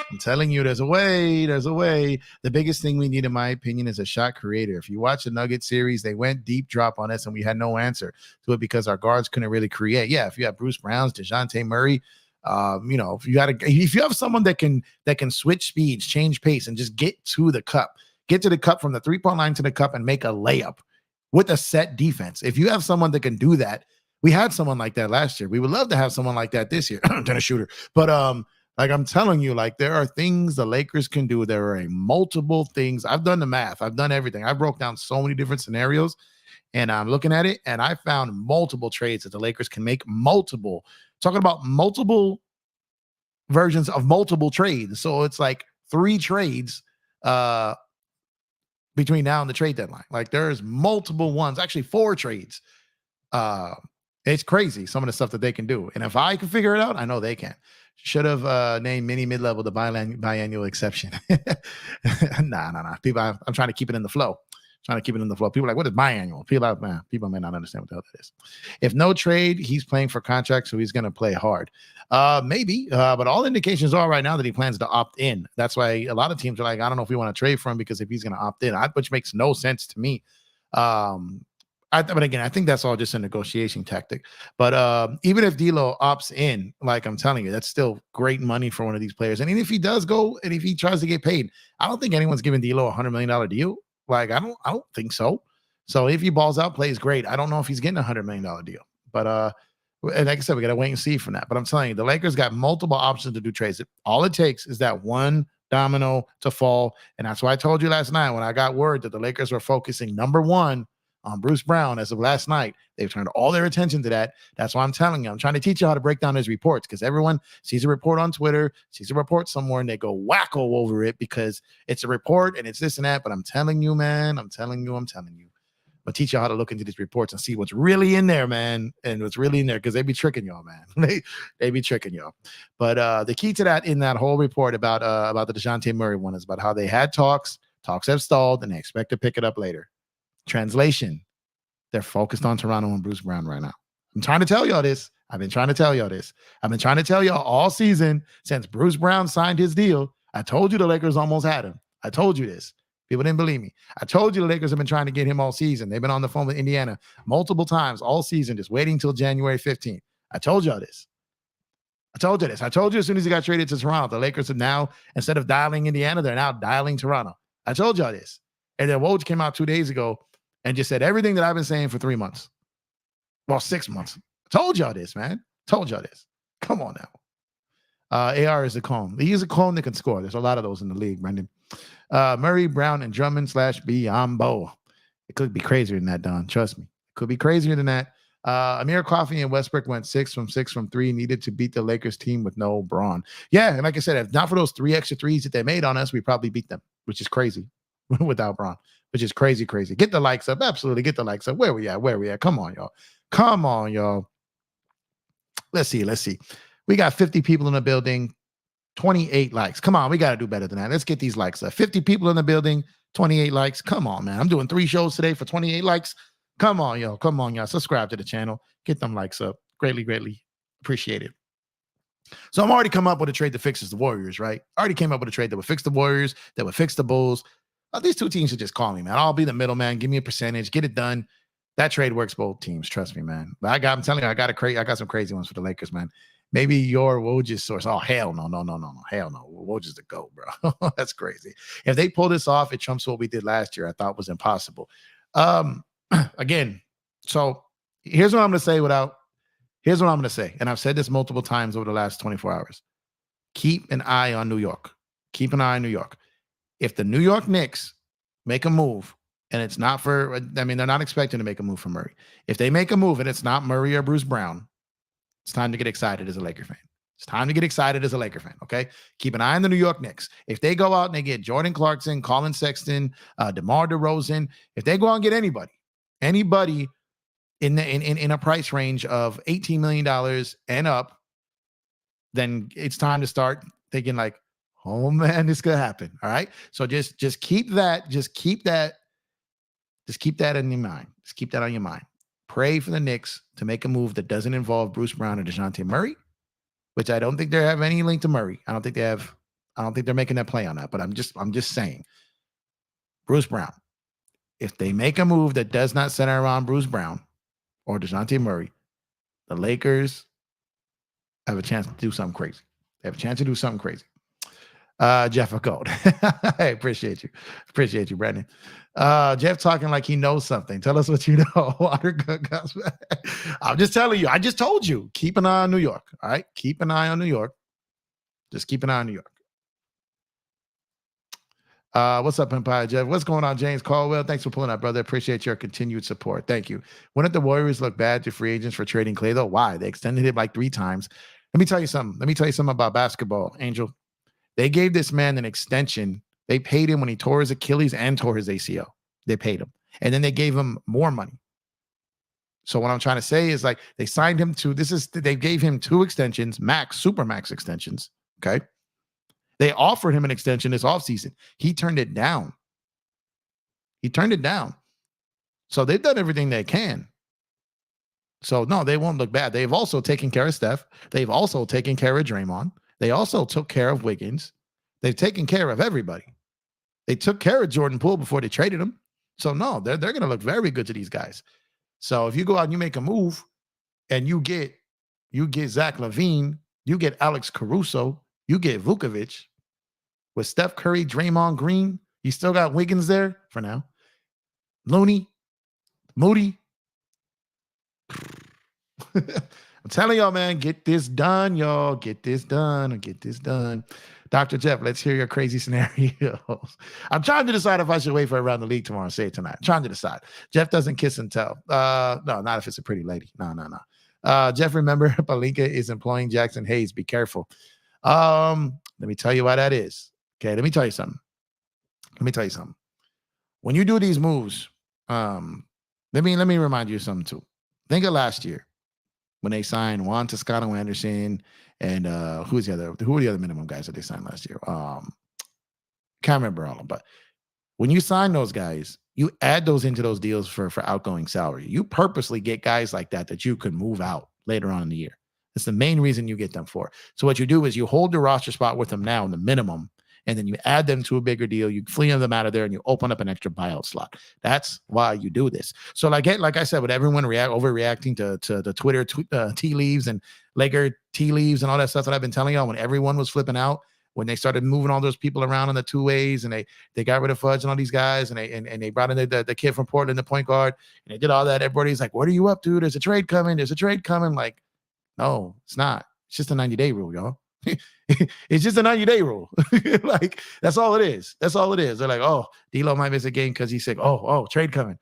I'm telling you, there's a way. The biggest thing we need, in my opinion, is a shot creator. If you watch the Nuggets series, they went deep drop on us and we had no answer to it because our guards couldn't really create. Yeah, if you have Bruce Browns, DeJounte Murray, if you have someone that can switch speeds, change pace, and just get to the cup from the 3-point line to the cup and make a layup with a set defense. If you have someone that can do that, we had someone like that last year. We would love to have someone like that this year, than a shooter. But like I'm telling you, like there are things the Lakers can do. There are multiple things. I've done the math. I've done everything. I broke down so many different scenarios, and I'm looking at it, and I found multiple trades that the Lakers can make. Talking about multiple versions of multiple trades. So it's like 3 trades between now and the trade deadline. Like there's multiple ones, actually 4 trades. It's crazy some of the stuff that they can do. And if I can figure it out, I know they can. Should have named mid-level the biannual exception. Nah. People, I'm trying to keep it in the flow. People are like, what is biannual? People may not understand what the hell that is. If no trade, he's playing for contract, so he's going to play hard. Maybe, but all indications are right now that he plans to opt in. That's why a lot of teams are like, I don't know if we want to trade for him because if he's going to opt in, which makes no sense to me. But again, I think that's all just a negotiation tactic. But even if DLO opts in, like I'm telling you, that's still great money for one of these players. And even if he does go and if he tries to get paid, I don't think anyone's giving DLO $100 million deal. Like I don't think so. So if he balls out, plays great. I don't know if he's getting $100 million deal. But and like I said, we got to wait and see from that. But I'm telling you, the Lakers got multiple options to do trades. All it takes is that one domino to fall. And that's why I told you last night when I got word that the Lakers were focusing number 1 on Bruce Brown as of last night. They've turned all their attention to that. That's why I'm telling you. I'm trying to teach you how to break down his reports because everyone sees a report on Twitter, sees a report somewhere, and they go wacko over it because it's a report and it's this and that. But I'm telling you, man, I'm telling you. I'll teach you how to look into these reports and see what's really in there, man, and what's really in there because they be tricking y'all, man. they be tricking y'all. But the key to that in that whole report about the DeJounte Murray one is about how they had talks have stalled, and they expect to pick it up later. Translation, they're focused on Toronto and Bruce Brown right now. I'm trying to tell y'all this. I've been trying to tell y'all all season since Bruce Brown signed his deal. I told you the Lakers almost had him. I told you this. People didn't believe me. I told you the Lakers have been trying to get him all season. They've been on the phone with Indiana multiple times all season, just waiting until January 15th. I told y'all this. I told you as soon as he got traded to Toronto, the Lakers have now, instead of dialing Indiana, they're now dialing Toronto. I told y'all this. And then Woj came out 2 days ago and just said everything that I've been saying for 3 months. Well, 6 months. Told y'all this, man. Told y'all this. Come on now. AR is a cone. He is a cone that can score. There's a lot of those in the league, Brendan. Murray, Brown, and Drummond / Biombo. It could be crazier than that, Don. Trust me. It could be crazier than that. Amir Coffey and Westbrook went 6 from 3, needed to beat the Lakers team with no Braun. Yeah, and like I said, if not for those 3 extra threes that they made on us, we probably beat them, which is crazy without Braun, which is crazy. Get the likes up. Absolutely. Get the likes up. Where we at? Come on, y'all. Let's see. We got 50 people in the building, 28 likes. Come on, we got to do better than that. Let's get these likes up. 50 people in the building, 28 likes. Come on, man. I'm doing 3 shows today for 28 likes. Come on, y'all. Subscribe to the channel. Get them likes up. Greatly appreciate it. So I'm already come up with a trade that fixes the Warriors, right? I already came up with a trade that would fix the Warriors, that would fix the Bulls. These 2 teams should just call me, man. I'll be the middleman. Give me a percentage. Get it done. That trade works both teams. Trust me, man. But I'm telling you, I got some crazy ones for the Lakers, man. Maybe your Woj's source. Oh, hell no, no, no, no, no. Hell no. Woj is the GOAT, bro. That's crazy. If they pull this off, it trumps what we did last year. I thought was impossible. Again, so here's what I'm going to say here's what I'm going to say. And I've said this multiple times over the last 24 hours. Keep an eye on New York. Keep an eye on New York. If the New York Knicks make a move, and it's not for, I mean, they're not expecting to make a move for Murray. If they make a move and it's not Murray or Bruce Brown, it's time to get excited as a Laker fan. It's time to get excited as a Laker fan, okay? Keep an eye on the New York Knicks. If they go out and they get Jordan Clarkson, Colin Sexton, DeMar DeRozan, if they go out and get anybody in a price range of $18 million and up, then it's time to start thinking like, oh man, this could happen. All right. So just keep that in your mind. Just keep that on your mind. Pray for the Knicks to make a move that doesn't involve Bruce Brown or DeJounte Murray, which I don't think they have any link to Murray. I don't think they're making that play on that, but I'm just saying. Bruce Brown. If they make a move that does not center around Bruce Brown or DeJounte Murray, the Lakers have a chance to do something crazy. They have a chance to do something crazy. Jeff Gold. I appreciate you. Appreciate you, Brandon. Jeff talking like he knows something. Tell us what you know. I'm just telling you. I just told you. Keep an eye on New York. All right. Keep an eye on New York. Just keep an eye on New York. What's up, Empire Jeff? What's going on, James Caldwell? Thanks for pulling up, brother. Appreciate your continued support. Thank you. Wouldn't the Warriors look bad to free agents for trading Clay, though? Why? They extended it like 3 times. Let me tell you something about basketball, Angel. They gave this man an extension. They paid him when he tore his Achilles and tore his ACL. They paid him. And then they gave him more money. So what I'm trying to say is like they signed him to they gave him 2 extensions, super max extensions. Okay. They offered him an extension this offseason. He turned it down. So they've done everything they can. So no, they won't look bad. They've also taken care of Steph. They've also taken care of Draymond. They also took care of Wiggins. They've taken care of everybody. They took care of Jordan Poole before they traded him. So no, they're going to look very good to these guys. So if you go out and you make a move and you get Zach LaVine, you get Alex Caruso, you get Vukovic with Steph Curry, Draymond Green, you still got Wiggins there for now. Looney, Moody. I'm telling y'all, man, get this done, y'all. Get this done. Dr. Jeff, let's hear your crazy scenarios. I'm trying to decide if I should wait for around the league tomorrow and say it tonight. I'm trying to decide. Jeff doesn't kiss and tell. No, not if it's a pretty lady. No. Jeff, remember, Pelinka is employing Jackson Hayes. Be careful. Let me tell you why that is. Okay, let me tell you something. When you do these moves, let me remind you of something too. Think of last year when they signed Juan Toscano Anderson and who were the other minimum guys that they signed last year? Can't remember all of them, but when you sign those guys, you add those into those deals for outgoing salary. You purposely get guys like that you could move out later on in the year. That's the main reason you get them for. So what you do is you hold the roster spot with them now in the minimum, and then you add them to a bigger deal. You flee them out of there, and you open up an extra buyout slot. That's why you do this. So like I said, with everyone overreacting to the Twitter tea leaves and Laker tea leaves and all that stuff that I've been telling y'all, when everyone was flipping out, when they started moving all those people around on the 2 ways, and they got rid of Fudge and all these guys, and they brought in the kid from Portland, the point guard, and they did all that. Everybody's like, "What are you up to? There's a trade coming. Like, no, it's not. It's just a 90-day rule, y'all. It's just a 90-day rule. Like, that's all it is. They're like, oh, DLO might miss a game because he's sick. Oh, trade coming.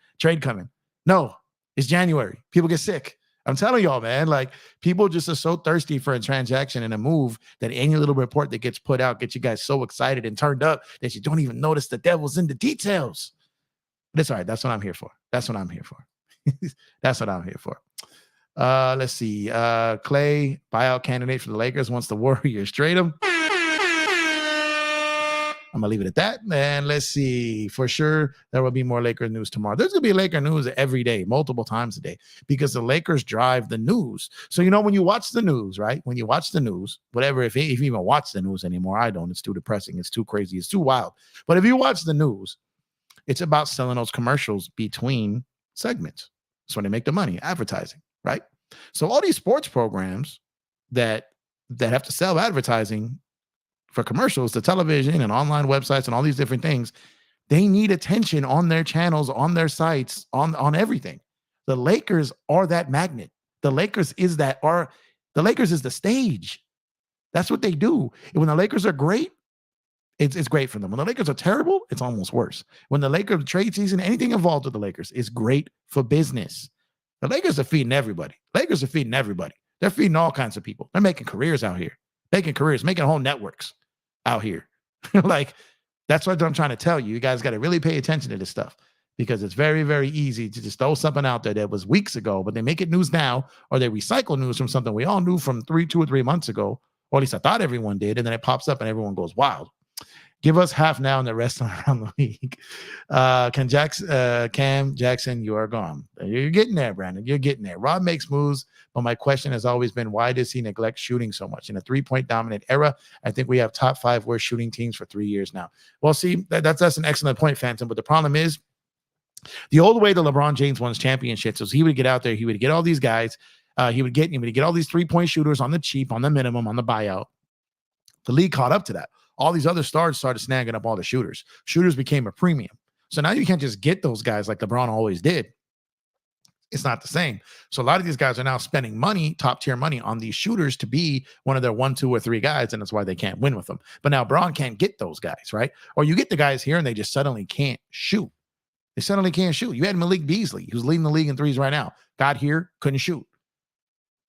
No, it's January. People get sick. I'm telling y'all, man, like people just are so thirsty for a transaction and a move that any little report that gets put out gets you guys so excited and turned up that you don't even notice the devil's in the details. But it's all right. That's what I'm here for. That's what I'm here for. Let's see. Clay, buyout candidate for the Lakers once the Warriors trade him. I'm going to leave it at that. And let's see. For sure, there will be more Laker news tomorrow. There's going to be Laker news every day, multiple times a day, because the Lakers drive the news. So, when you watch the news, right? When you watch the news, whatever, if you even watch the news anymore, I don't. It's too depressing. It's too crazy. It's too wild. But if you watch the news, it's about selling those commercials between segments. That's when they make the money, advertising, right? So all these sports programs that that have to sell advertising for commercials to television and online websites and all these different things, they need attention on their channels, on their sites, on everything. The Lakers are that magnet. The Lakers is the Lakers is the stage. That's what they do. And when the Lakers are great, it's great for them. When the Lakers are terrible, it's almost worse. When the Lakers trade season, anything involved with the Lakers is great for business. The Lakers are feeding everybody. Lakers are feeding everybody. They're feeding all kinds of people. They're making careers out here, making whole networks out here. Like, that's what I'm trying to tell you. You guys got to really pay attention to this stuff, because it's very, very easy to just throw something out there that was weeks ago, but they make it news now, or they recycle news from something we all knew from 2 or 3 months ago, or at least I thought everyone did, and then it pops up and everyone goes wild. Give us half now and the rest around the league. Cam Jackson, you are gone. You're getting there, Brandon. You're getting there. Rob makes moves, but my question has always been, why does he neglect shooting so much? In a 3-point dominant era, I think we have top 5 worst shooting teams for 3 years now. Well, see, that's an excellent point, Phantom. But the problem is, the old way that LeBron James won his championships was he would get out there, he would get all these guys, he would get all these 3-point shooters on the cheap, on the minimum, on the buyout. The league caught up to that. All these other stars started snagging up all the shooters. Shooters became a premium. So now you can't just get those guys like LeBron always did. It's not the same. So a lot of these guys are now spending money, top tier money, on these shooters to be one of their 1, 2, or 3 guys, and that's why they can't win with them. But now LeBron can't get those guys, right? Or you get the guys here and they just suddenly can't shoot. They suddenly can't shoot. You had Malik Beasley, who's leading the league in threes right now. Got here, couldn't shoot.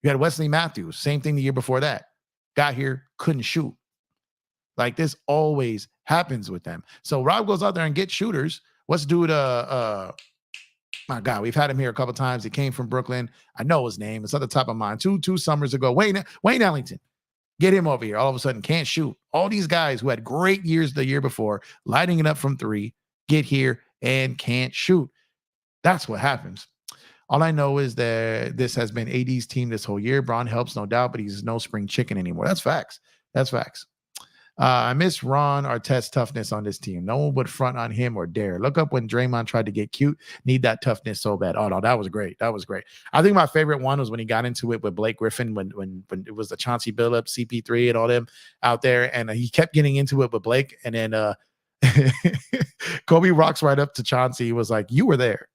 You had Wesley Matthews, same thing the year before that. Got here, couldn't shoot. Like, this always happens with them. So Rob goes out there and gets shooters. Let's do my God, we've had him here a couple times. He came from Brooklyn. I know his name. It's at the top of mind. Two summers ago, Wayne Ellington. Get him over here. All of a sudden, can't shoot. All these guys who had great years the year before, lighting it up from 3, get here and can't shoot. That's what happens. All I know is that this has been AD's team this whole year. Bron helps, no doubt, but he's no spring chicken anymore. That's facts. That's facts. I miss Ron Artest's toughness on this team. No one would front on him or dare. Look up when Draymond tried to get cute. Need that toughness so bad. Oh, no, that was great. That was great. I think my favorite one was when he got into it with Blake Griffin, when it was the Chauncey Billups, CP3, and all them out there. And he kept getting into it with Blake. And then Kobe rocks right up to Chauncey. He was like, you were there.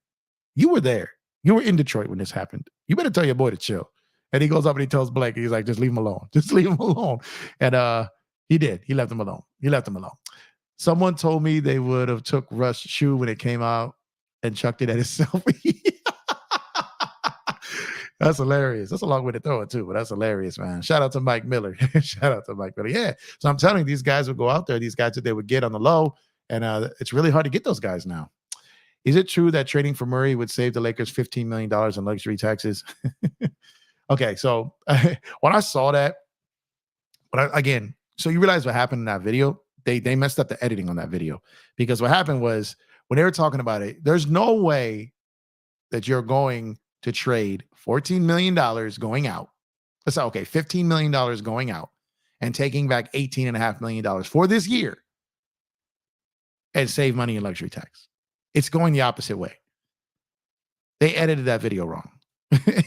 You were there. You were in Detroit when this happened. You better tell your boy to chill. And he goes up and he tells Blake, he's like, just leave him alone. Just leave him alone. And he did. He left him alone. Someone told me they would have took Rush's shoe when it came out and chucked it at his selfie. That's hilarious. That's a long way to throw it too, but that's hilarious, man. Shout out to Mike Miller. Yeah. So I'm telling you, these guys would go out there, these guys that they would get on the low, and it's really hard to get those guys now. Is it true that trading for Murray would save the Lakers $15 million in luxury taxes? Okay, so when I saw that, again, so you realize what happened in that video? They messed up the editing on that video, because what happened was, when they were talking about it, there's no way that you're going to trade $14 million going out. Let's say, okay, $15 million going out and taking back $18.5 million for this year and save money in luxury tax. It's going the opposite way. They edited that video wrong.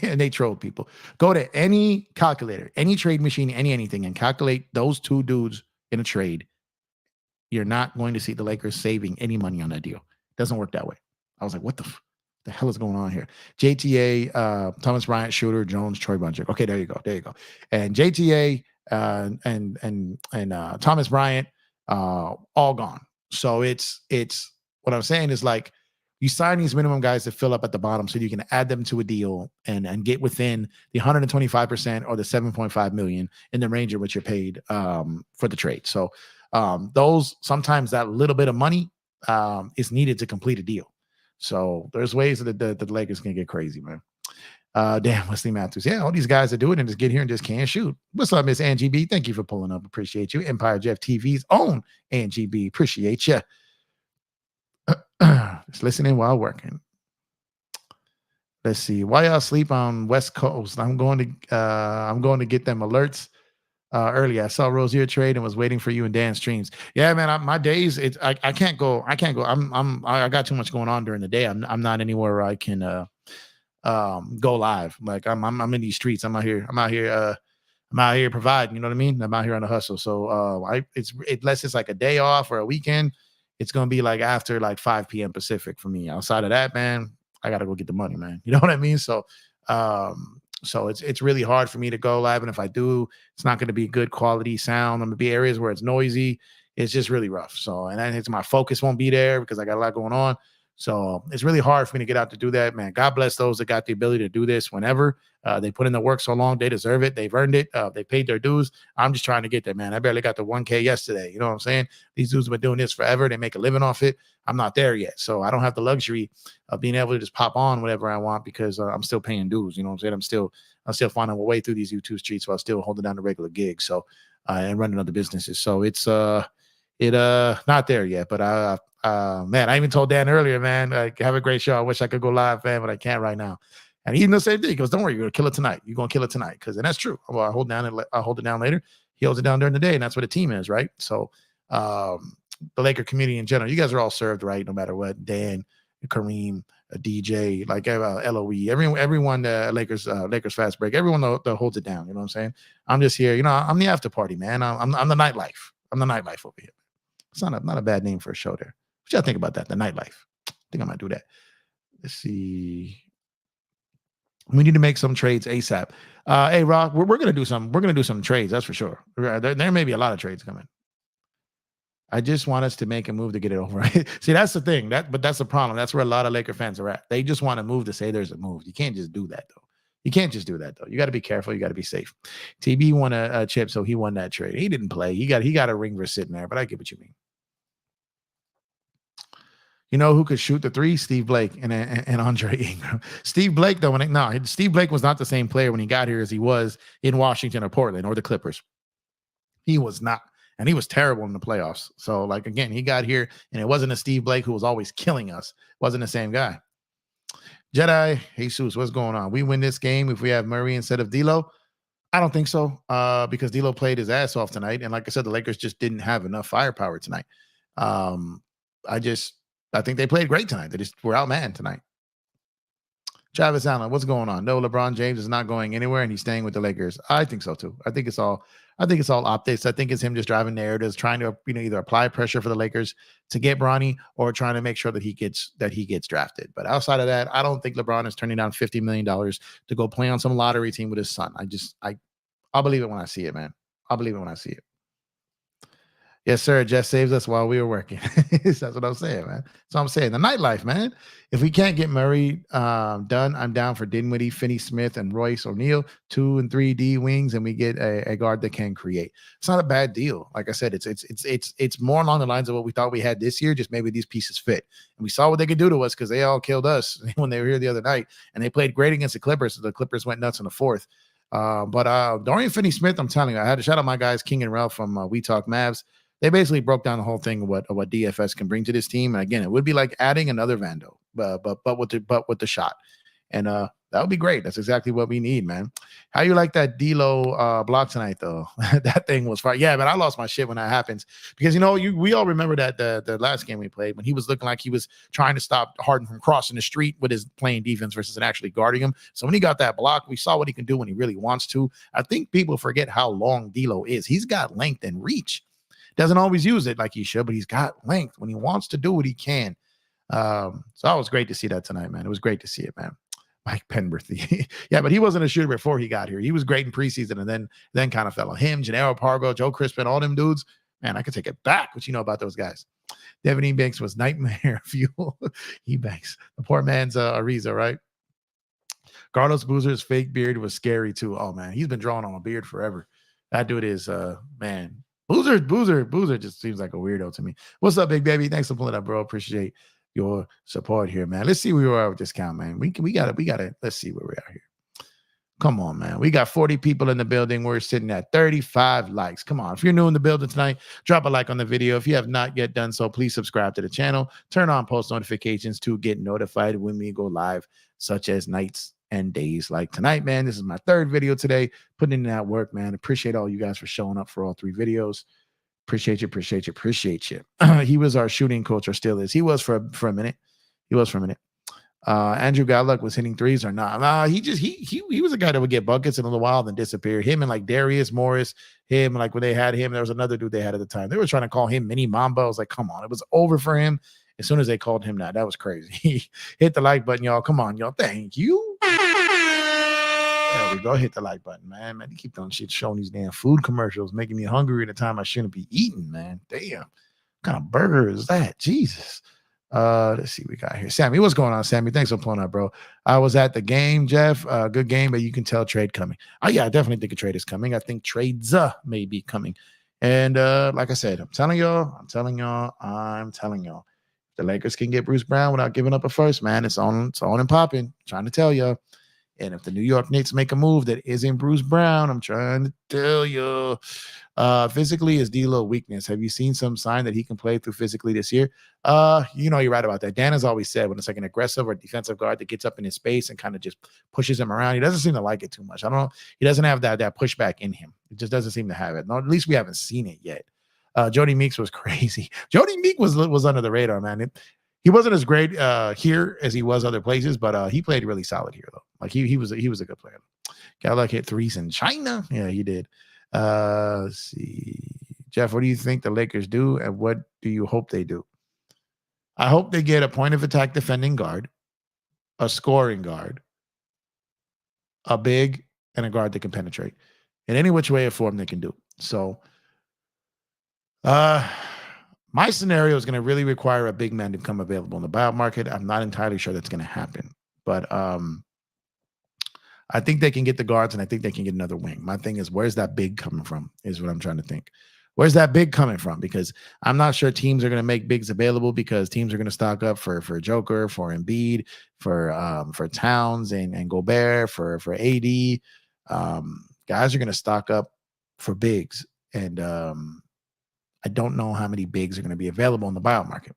And they trolled people. Go to any calculator, any trade machine, anything, and calculate those two dudes in a trade. You're not going to see the Lakers saving any money on that deal. It doesn't work that way. I was like, what the hell is going on here? JTA, Thomas Bryant, Shooter, Jones, Troy Buncher. Okay, there you go. And JTA and Thomas Bryant, all gone. So it's what I'm saying is, like, you sign these minimum guys to fill up at the bottom so you can add them to a deal and get within the 125% or the 7.5 million in the range of what you're paid for the trade. So those, sometimes that little bit of money is needed to complete a deal. So there's ways that the Lakers can get crazy, man. Damn, Wesley Matthews. Yeah, all these guys that do it and just get here and just can't shoot. What's up, Miss Angie B? Thank you for pulling up. Appreciate you. Empire Jeff TV's own Angie B. Appreciate you. Just listening while working. Let's see. Why y'all sleep on West Coast? I'm going to get them alerts early. I saw Rozier trade and was waiting for you and Dan streams. Yeah, man. My days, I can't go. I got too much going on during the day. I'm not anywhere where I can go live. Like I'm in these streets. I'm out here I'm out here providing, you know what I mean? I'm out here on the hustle. So unless it's like a day off or a weekend, it's gonna be like after like 5 p.m. Pacific for me. Outside of that, man, I gotta go get the money, man. You know what I mean? So it's really hard for me to go live. And if I do, it's not gonna be good quality sound. I'm gonna be areas where it's noisy. It's just really rough. So, and then it's my focus won't be there because I got a lot going on. So it's really hard for me to get out to do that, man. God bless those that got the ability to do this whenever. They put in the work so long, they deserve it. They've earned it. They paid their dues. I'm just trying to get there, man. I barely got the 1K yesterday. You know what I'm saying? These dudes have been doing this forever. They make a living off it. I'm not there yet. So I don't have the luxury of being able to just pop on whatever I want because I'm still paying dues. You know what I'm saying? I'm still finding my way through these YouTube streets while still holding down the regular gigs. So and running other businesses. So it's not there yet, but man, I even told Dan earlier, man, have a great show. I wish I could go live, man, but I can't right now. And he did the same thing. He goes, don't worry, you're gonna kill it tonight. You're gonna kill it tonight. And that's true. Well, I'll hold it down later. He holds it down during the day, and that's what a team is, right? So the Laker community in general, you guys are all served, right? No matter what. Dan, Kareem, DJ, like LOE, everyone, Lakers Fast Break, everyone that holds it down. You know what I'm saying? I'm just here, I'm the after party, man. I'm the nightlife. I'm the nightlife over here. It's not a bad name for a show there. What y'all think about that? The nightlife. I think I might do that. Let's see. We need to make some trades ASAP. Hey, Rock, we're gonna do some. We're gonna do some trades. That's for sure. There may be a lot of trades coming. I just want us to make a move to get it over. Right? See, that's the thing. But that's the problem. That's where a lot of Laker fans are at. They just want to move to say there's a move. You can't just do that though. You can't just do that though. You got to be careful. You got to be safe. TB won a chip, so he won that trade. He didn't play. He got a ring for sitting there. But I get what you mean. You know who could shoot the three? Steve Blake and Andre Ingram. Steve Blake, though, Steve Blake was not the same player when he got here as he was in Washington or Portland or the Clippers. He was not. And he was terrible in the playoffs. So, like, again, he got here, and it wasn't a Steve Blake who was always killing us. It wasn't the same guy. Jedi, Jesus, what's going on? We win this game if we have Murray instead of D'Lo? I don't think so because D'Lo played his ass off tonight. And like I said, the Lakers just didn't have enough firepower tonight. I think they played great tonight. They just were outmanned tonight. Travis Allen, what's going on? No, LeBron James is not going anywhere, and he's staying with the Lakers. I think so too. I think it's all optics. I think it's him just driving narratives, trying to either apply pressure for the Lakers to get Bronny or trying to make sure that he gets drafted. But outside of that, I don't think LeBron is turning down $50 million to go play on some lottery team with his son. I'll believe it when I see it, man. I'll believe it when I see it. Yes, sir. Jeff saves us while we were working. That's what I'm saying, man. So I'm saying the nightlife, man. If we can't get Murray done, I'm down for Dinwiddie, Finney Smith, and Royce O'Neal, 2 and 3 D wings, and we get a guard that can create. It's not a bad deal. Like I said, it's more along the lines of what we thought we had this year. Just maybe these pieces fit, and we saw what they could do to us because they all killed us when they were here the other night, and they played great against the Clippers. So the Clippers went nuts in the fourth. But Dorian Finney-Smith, I'm telling you, I had to shout out my guys King and Ralph from We Talk Mavs. They basically broke down the whole thing of what DFS can bring to this team. And again, it would be like adding another Vando, but with the shot. And that would be great. That's exactly what we need, man. How you like that D'Lo block tonight, though? That thing was fire. Yeah, but I lost my shit when that happens because we all remember that the last game we played when he was looking like he was trying to stop Harden from crossing the street with his playing defense versus actually guarding him. So when he got that block, we saw what he can do when he really wants to. I think people forget how long D'Lo is. He's got length and reach. Doesn't always use it like he should, but he's got length. When he wants to do it, he can. So it was great to see that tonight, man. It was great to see it, man. Mike Penberthy. Yeah, but he wasn't a shooter before he got here. He was great in preseason and then kind of fell on him. Gennaro Pargo, Joe Crispin, all them dudes. Man, I could take it back. What you know about those guys? Devin Ebanks was nightmare fuel. Ebanks. The poor man's Ariza, right? Carlos Boozer's fake beard was scary too. Oh, man. He's been drawing on a beard forever. That dude is, man. Boozer just seems like a weirdo to me. What's up, big baby? Thanks for pulling up, bro. Appreciate your support here, man. Let's see where we are with this count, man. We gotta. Let's see where we are here. Come on, man. We got 40 people in the building. We're sitting at 35 likes. Come on. If you're new in the building tonight, drop a like on the video. If you have not yet done so, please subscribe to the channel. Turn on post notifications to get notified when we go live, such as nights and days like tonight, man. This is my third video today, putting in that work, man. Appreciate all you guys for showing up for all 3 videos. Appreciate you. He was our shooting coach, or still is. He was for a minute. Andrew Godluck was hitting threes or not. Nah, he was a guy that would get buckets in a little while, then disappear. Him and like Darius Morris, him like when they had him, there was another dude they had at the time. They were trying to call him Mini Mamba. I was like, come on, it was over for him as soon as they called him that. That was crazy. Hit the like button, y'all. Come on, y'all. Thank you. There we go. Hit the like button, man. Man, you keep on shit showing these damn food commercials, making me hungry at a time I shouldn't be eating, man. Damn. What kind of burger is that? Jesus. Let's see what we got here. Sammy, what's going on, Sammy? Thanks for pulling up, bro. I was at the game, Jeff. Good game, but you can tell trade coming. Oh, yeah, I definitely think a trade is coming. I think trades may be coming. And like I said, I'm telling y'all. The Lakers can get Bruce Brown without giving up a first, man. It's on and popping. Trying to tell you. And if the New York Knicks make a move that isn't Bruce Brown, I'm trying to tell you. Physically is DLO weakness. Have you seen some sign that he can play through physically this year? You're right about that. Dan has always said when it's like an aggressive or defensive guard that gets up in his space and kind of just pushes him around, he doesn't seem to like it too much. I don't know. He doesn't have that pushback in him. It just doesn't seem to have it. No, at least we haven't seen it yet. Jody Meeks was crazy. Jody Meeks was under the radar, man. He wasn't as great here as he was other places, but he played really solid here, though. Like he was a good player. Gallup hit threes in China. Yeah, he did. Let's see. Jeff, what do you think the Lakers do, and what do you hope they do? I hope they get a point of attack defending guard, a scoring guard, a big, and a guard that can penetrate in any which way or form they can do. So my scenario is going to really require a big man to become available in the buyout market. I'm not entirely sure that's going to happen, but I think they can get the guards, and I think they can get another wing. My thing is, where's that big coming from is what I'm trying to think. Where's that big coming from? Because I'm not sure teams are going to make bigs available because teams are going to stock up for Joker, for Embiid, for Towns and Gobert, for AD. Guys are going to stock up for bigs, and I don't know how many bigs are going to be available in the buyout market.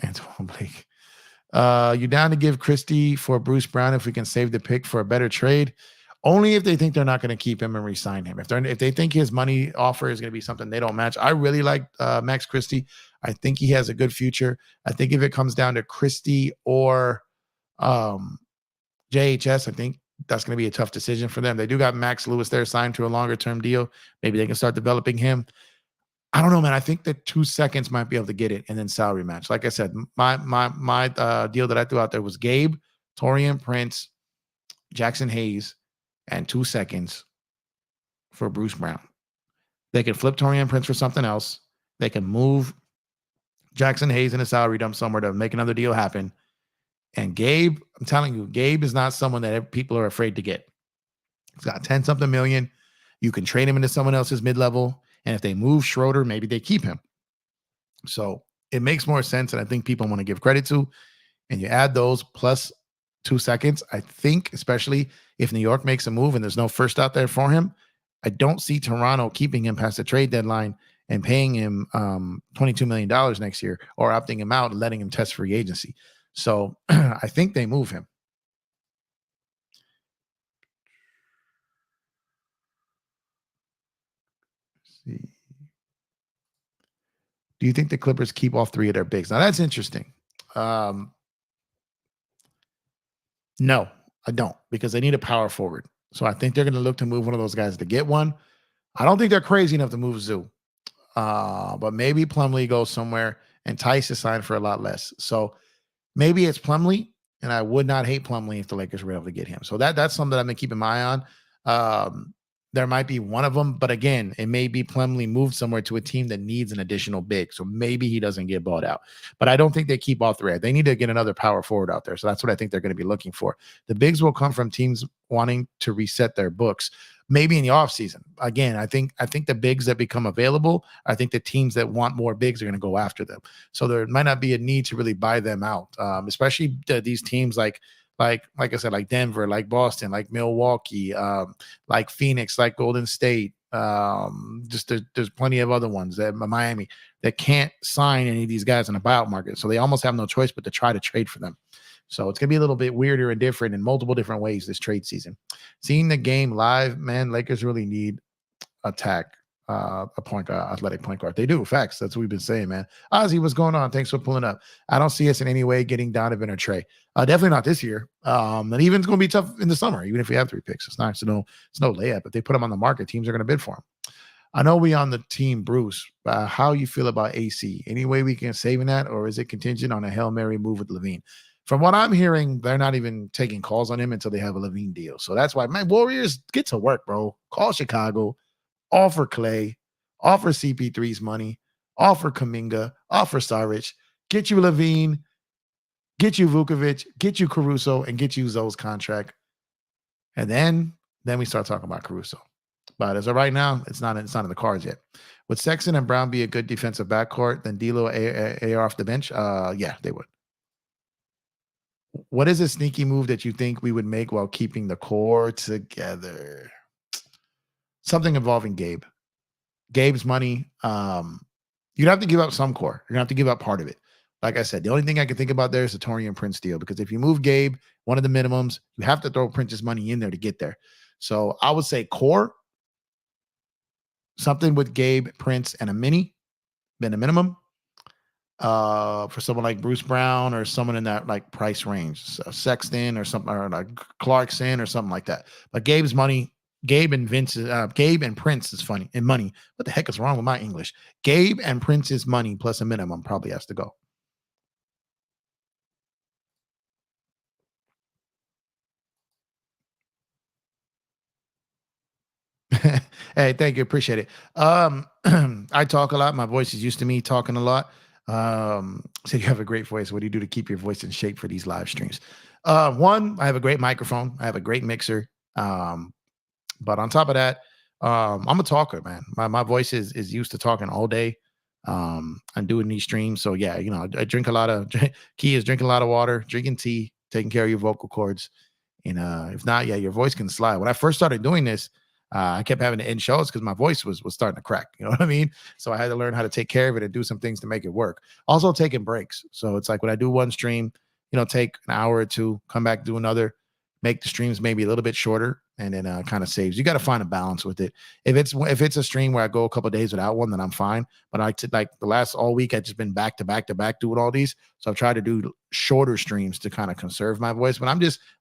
Antoine Blake. You down to give Christie for Bruce Brown if we can save the pick for a better trade? Only if they think they're not going to keep him and re-sign him. If they think his money offer is going to be something they don't match. I really like Max Christie. I think he has a good future. I think if it comes down to Christie or JHS, I think that's going to be a tough decision for them. They do got Max Lewis there signed to a longer-term deal. Maybe they can start developing him. I don't know, man. I think that 2 seconds might be able to get it and then salary match. Like I said, my deal that I threw out there was Gabe, Torian Prince, Jackson Hayes, and 2 seconds for Bruce Brown. They can flip Torian Prince for something else. They can move Jackson Hayes in a salary dump somewhere to make another deal happen. And Gabe, I'm telling you, Gabe is not someone that people are afraid to get. He's got 10-something million. You can trade him into someone else's mid-level. And if they move Schroeder, maybe they keep him. So it makes more sense, and I think people want to give credit to. And you add those plus 2 seconds. I think, especially if New York makes a move and there's no first out there for him, I don't see Toronto keeping him past the trade deadline and paying him $22 million next year, or opting him out and letting him test free agency. So I think they move him. Let's see. Do you think the Clippers keep all three of their bigs? Now, that's interesting. No, I don't, because they need a power forward. So I think they're going to look to move one of those guys to get one. I don't think they're crazy enough to move Zoo. But maybe Plumlee goes somewhere and Tice is signed for a lot less. So maybe it's Plumlee, and I would not hate Plumlee if the Lakers were able to get him. So that's something that I've been keeping my eye on. There might be one of them, but again, it may be Plumlee moved somewhere to a team that needs an additional big. So maybe he doesn't get bought out. But I don't think they keep all three. They need to get another power forward out there. So that's what I think they're going to be looking for. The bigs will come from teams wanting to reset their books, maybe in the offseason. Again, I think the bigs that become available, I think the teams that want more bigs are going to go after them. So there might not be a need to really buy them out, especially these teams like I said, like Denver, like Boston, like Milwaukee, like Phoenix, like Golden State. Just there's plenty of other ones that Miami that can't sign any of these guys in the buyout market. So they almost have no choice but to try to trade for them. So it's going to be a little bit weirder and different in multiple different ways this trade season. Seeing the game live, man, Lakers really need attack. a point guard, athletic point guard. They do. Facts. That's what we've been saying, man. Ozzy, what's going on? Thanks for pulling up. I don't see us in any way getting Donovan or Trey. Definitely not this year. And even it's going to be tough in the summer, even if we have 3 picks. It's not. It's no layup. If they put them on the market, teams are going to bid for them. I know we on the team, Bruce. How you feel about AC? Any way we can save in that, or is it contingent on a Hail Mary move with Levine? From what I'm hearing, they're not even taking calls on him until they have a Levine deal. So that's why, man, Warriors, get to work, bro. Call Chicago, offer Clay, offer CP3's money, offer Kuminga, offer Saric, get you Levine, get you Vukovic, get you Caruso, and get you Zoe's contract. And then we start talking about Caruso. But as of right now, it's not in the cards yet. Would Sexton and Brown be a good defensive backcourt than D'Lo AR off the bench? Yeah, they would. What is a sneaky move that you think we would make while keeping the core together? Something involving Gabe. Gabe's money. You'd have to give up some core. You're going to have to give up part of it. Like I said, the only thing I can think about there is the Taurean Prince deal, because if you move Gabe, one of the minimums, you have to throw Prince's money in there to get there. So I would say core, something with Gabe, Prince, and a minimum. For someone like Bruce Brown or someone in that like price range, so Sexton or something, or like Clarkson or something like that. But Gabe's money, Gabe and Prince is funny and money. What the heck is wrong with my English? Gabe and Prince's money plus a minimum probably has to go. Hey, thank you. Appreciate it. I talk a lot. My voice is used to me talking a lot. So you have a great voice. What do you do to keep your voice in shape for these live streams? One, I have a great microphone. I have a great mixer. But on top of that, I'm a talker, man. My voice is used to talking all day. And doing these streams. So yeah, I drink a lot of key is drinking a lot of water, drinking tea, taking care of your vocal cords. And if not, yeah, your voice can slide. When I first started doing this, I kept having to end shows because my voice was starting to crack. You know what I mean? So I had to learn how to take care of it and do some things to make it work. Also taking breaks. So it's like when I do one stream, take an hour or two, come back, do another, make the streams maybe a little bit shorter, and then kind of saves. You got to find a balance with it. If it's a stream where I go a couple of days without one, then I'm fine. But like the last all week, I've just been back to back to back doing all these. So I've tried to do shorter streams to kind of conserve my voice. But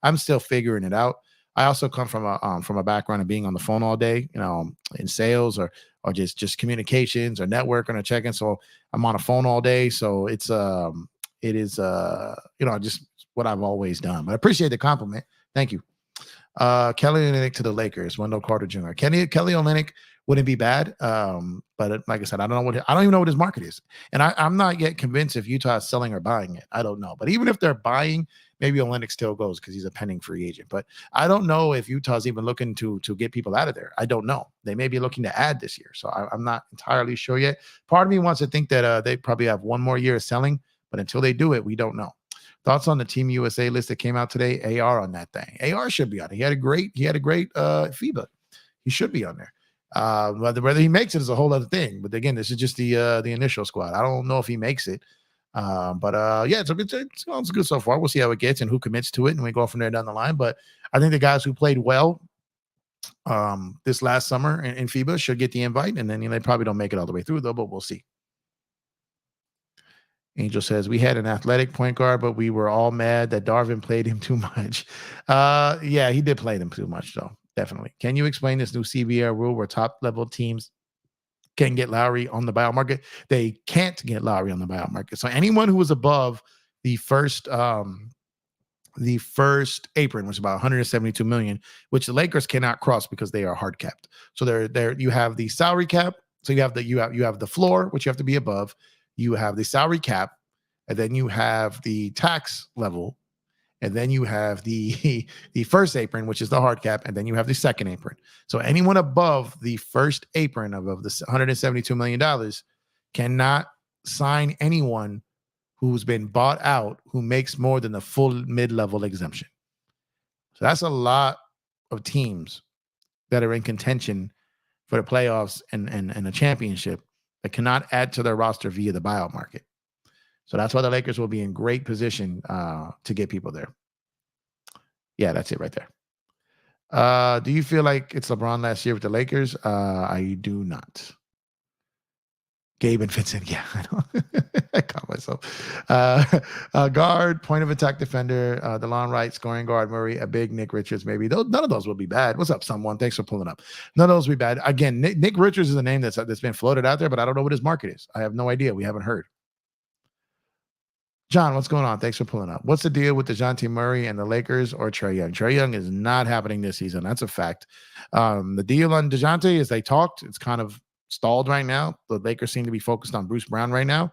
I'm still figuring it out. I also come from a background of being on the phone all day, in sales or just communications or networking or checking. So I'm on a phone all day. So it is just what I've always done. But I appreciate the compliment. Thank you. Kelly Olynyk to the Lakers. Wendell Carter Jr. Kelly Olynyk wouldn't be bad. But like I said, I don't even know what his market is. And I'm not yet convinced if Utah is selling or buying it. I don't know. But even if they're buying, maybe Olynyk still goes because he's a pending free agent. But I don't know if Utah's even looking to get people out of there. I don't know. They may be looking to add this year. So I'm not entirely sure yet. Part of me wants to think that they probably have one more year of selling. But until they do it, we don't know. Thoughts on the Team USA list that came out today? AR on that thing. AR should be on it. He had a great FIBA. He should be on there. Whether he makes it is a whole other thing. But again, this is just the initial squad. I don't know if he makes it. But yeah, it's good so far. We'll see how it gets and who commits to it, and we go from there down the line. But I think the guys who played well this last summer in FIBA should get the invite, and then they probably don't make it all the way through though, but we'll see. Angel says, we had an athletic point guard, but we were all mad that Darvin played him too much. Yeah, he did play him too much, though. Definitely. Can you explain this new CBA rule where top-level teams can get Lowry on the buyout market? They can't get Lowry on the buyout market. So anyone who was above the first apron, was about 172 million, which the Lakers cannot cross because they are hard capped. So there you have the salary cap. So you have the floor, which you have to be above. You have the salary cap, and then you have the tax level, and then you have the first apron, which is the hard cap, and then you have the second apron. So anyone above the first apron of the $172 million cannot sign anyone who's been bought out who makes more than the full mid-level exemption. So that's a lot of teams that are in contention for the playoffs and a championship that cannot add to their roster via the buyout market. So that's why the Lakers will be in great position to get people there. Yeah, that's it right there. Do you feel like it's LeBron last year with the Lakers? I do not. Gabe and Vincent. Yeah, I know. I caught myself. Guard, point of attack defender, DeLon Wright, scoring guard, Murray, a big Nick Richards, maybe. None of those will be bad. What's up, someone? Thanks for pulling up. None of those will be bad. Again, Nick Richards is a name that's been floated out there, but I don't know what his market is. I have no idea. We haven't heard. John, what's going on? Thanks for pulling up. What's the deal with DeJounte Murray and the Lakers or Trae Young? Trae Young is not happening this season. That's a fact. The deal on DeJounte is they talked. It's kind of stalled right now. The Lakers seem to be focused on Bruce Brown right now.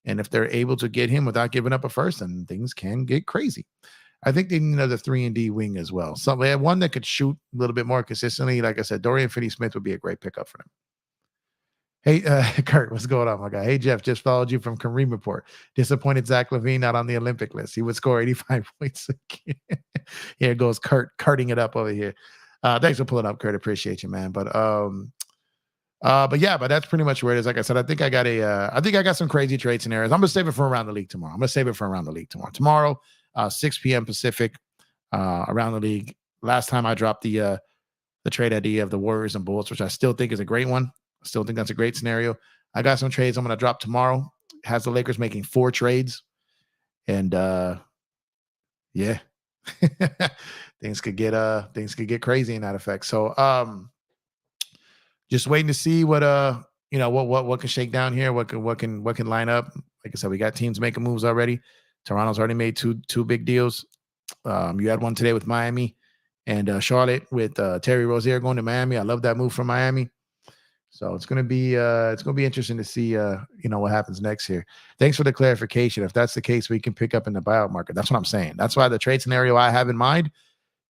And if they're able to get him without giving up a first, then things can get crazy. I think they need another 3-and-D wing as well. So they have one that could shoot a little bit more consistently. Like I said, Dorian Finney-Smith would be a great pickup for them. Hey, Kurt, what's going on, my guy? Hey, Jeff, just followed you from Kareem Report. Disappointed Zach LaVine not on the Olympic list. He would score 85 points again. Here goes Kurt, carting it up over here. Thanks for pulling up, Kurt. Appreciate you, man. But that's pretty much where it is. Like I said, I think I got some crazy trade scenarios. I'm gonna save it for around the league tomorrow. Tomorrow, 6 p.m. Pacific, around the league. Last time I dropped the trade idea of the Warriors and Bulls, which I still think is a great one. I still think that's a great scenario. I got some trades I'm going to drop tomorrow. Has the Lakers making 4 trades. And yeah, things could get crazy in that effect. So just waiting to see what can shake down here, what can line up. Like I said, we got teams making moves already. Toronto's already made two big deals. You had one today with Miami and Charlotte with Terry Rozier going to Miami. I love that move from Miami. So it's gonna be interesting to see what happens next here. Thanks for the clarification. If that's the case, we can pick up in the buyout market. That's what I'm saying. That's why the trade scenario I have in mind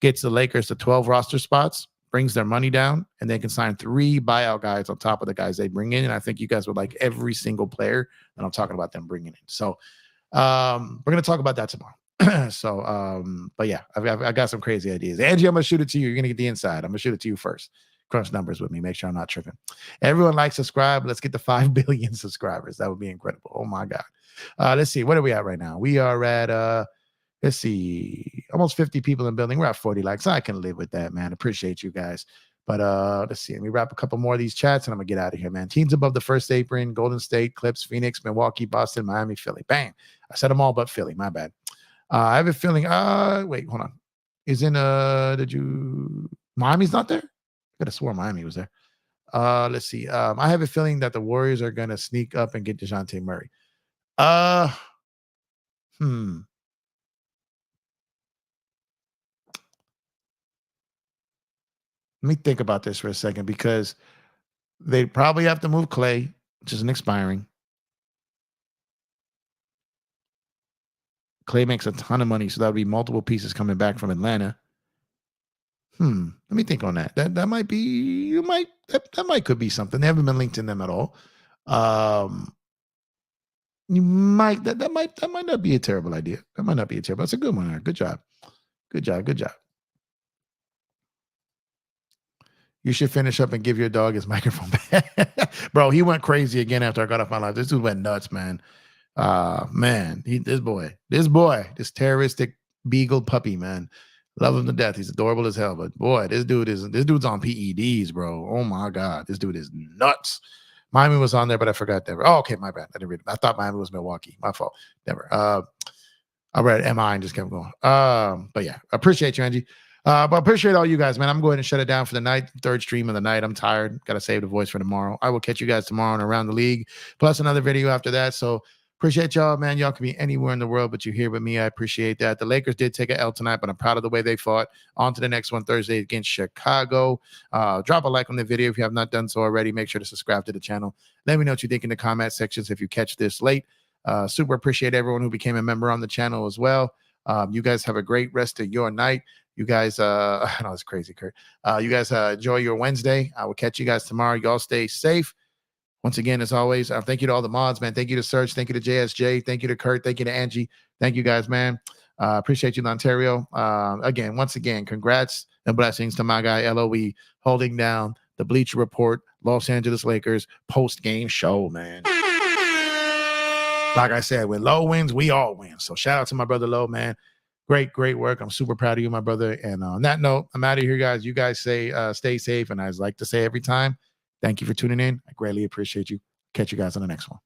gets the Lakers to 12 roster spots, brings their money down, and they can sign 3 buyout guys on top of the guys they bring in. And I think you guys would like every single player that I'm talking about them bringing in. So we're gonna talk about that tomorrow. But yeah, I got some crazy ideas. Angie, I'm gonna shoot it to you. You're gonna get the inside. I'm gonna shoot it to you first. Crunch numbers with me. Make sure I'm not tripping. Everyone like, subscribe. Let's get to 5 billion subscribers. That would be incredible. Oh my God. Let's see. What are we at right now? We are at let's see, almost 50 people in the building. We're at 40 likes. I can live with that, man. Appreciate you guys. But let's see. Let me wrap a couple more of these chats and I'm gonna get out of here, man. Teams above the first apron: Golden State, Clips, Phoenix, Milwaukee, Boston, Miami, Philly. Bang. I said them all but Philly. My bad. I have a feeling. Wait, hold on. Miami's not there? I could have swore Miami was there. Let's see. I have a feeling that the Warriors are going to sneak up and get DeJounte Murray. Let me think about this for a second because they probably have to move Clay, which isn't expiring. Clay makes a ton of money, so that would be multiple pieces coming back from Atlanta. Let me think on that. That might be that might could be something. They haven't been linked in them at all. You might that might not be a terrible idea. That might not be a terrible. That's a good one. Good job. Good job. You should finish up and give your dog his microphone back. Bro, he went crazy again after I got off my live. This dude went nuts, man. Man, this terroristic beagle puppy, man. Love him to death. He's adorable as hell. But boy, this dude's on PEDs, bro. Oh my God. This dude is nuts. Miami was on there, but I forgot Denver. Oh, okay, my bad. I didn't read it. I thought Miami was Milwaukee. My fault. Denver. I read MI and just kept going. But yeah, appreciate you, Angie. But appreciate all you guys, man. I'm going to shut it down for the night. 3rd stream of the night. I'm tired. Got to save the voice for tomorrow. I will catch you guys tomorrow and around the league, plus another video after that. So appreciate y'all, man. Y'all can be anywhere in the world, but you're here with me. I appreciate that. The Lakers did take an L tonight, but I'm proud of the way they fought. On to the next one Thursday against Chicago. Drop a like on the video if you have not done so already. Make sure to subscribe to the channel. Let me know what you think in the comment sections if you catch this late. Super appreciate everyone who became a member on the channel as well. You guys have a great rest of your night. You guys, I know it's crazy, Kurt. You guys enjoy your Wednesday. I will catch you guys tomorrow. Y'all stay safe. Once again, as always, thank you to all the mods, man. Thank you to Serge. Thank you to JSJ. Thank you to Kurt. Thank you to Angie. Thank you guys, man. Appreciate you, Ontario. Once again, congrats and blessings to my guy, LOE, holding down the Bleacher Report, Los Angeles Lakers post-game show, man. Like I said, when Low wins, we all win. So shout out to my brother Low, man. Great work. I'm super proud of you, my brother. And on that note, I'm out of here, guys. You guys stay safe. And I like to say every time, thank you for tuning in. I greatly appreciate you. Catch you guys on the next one.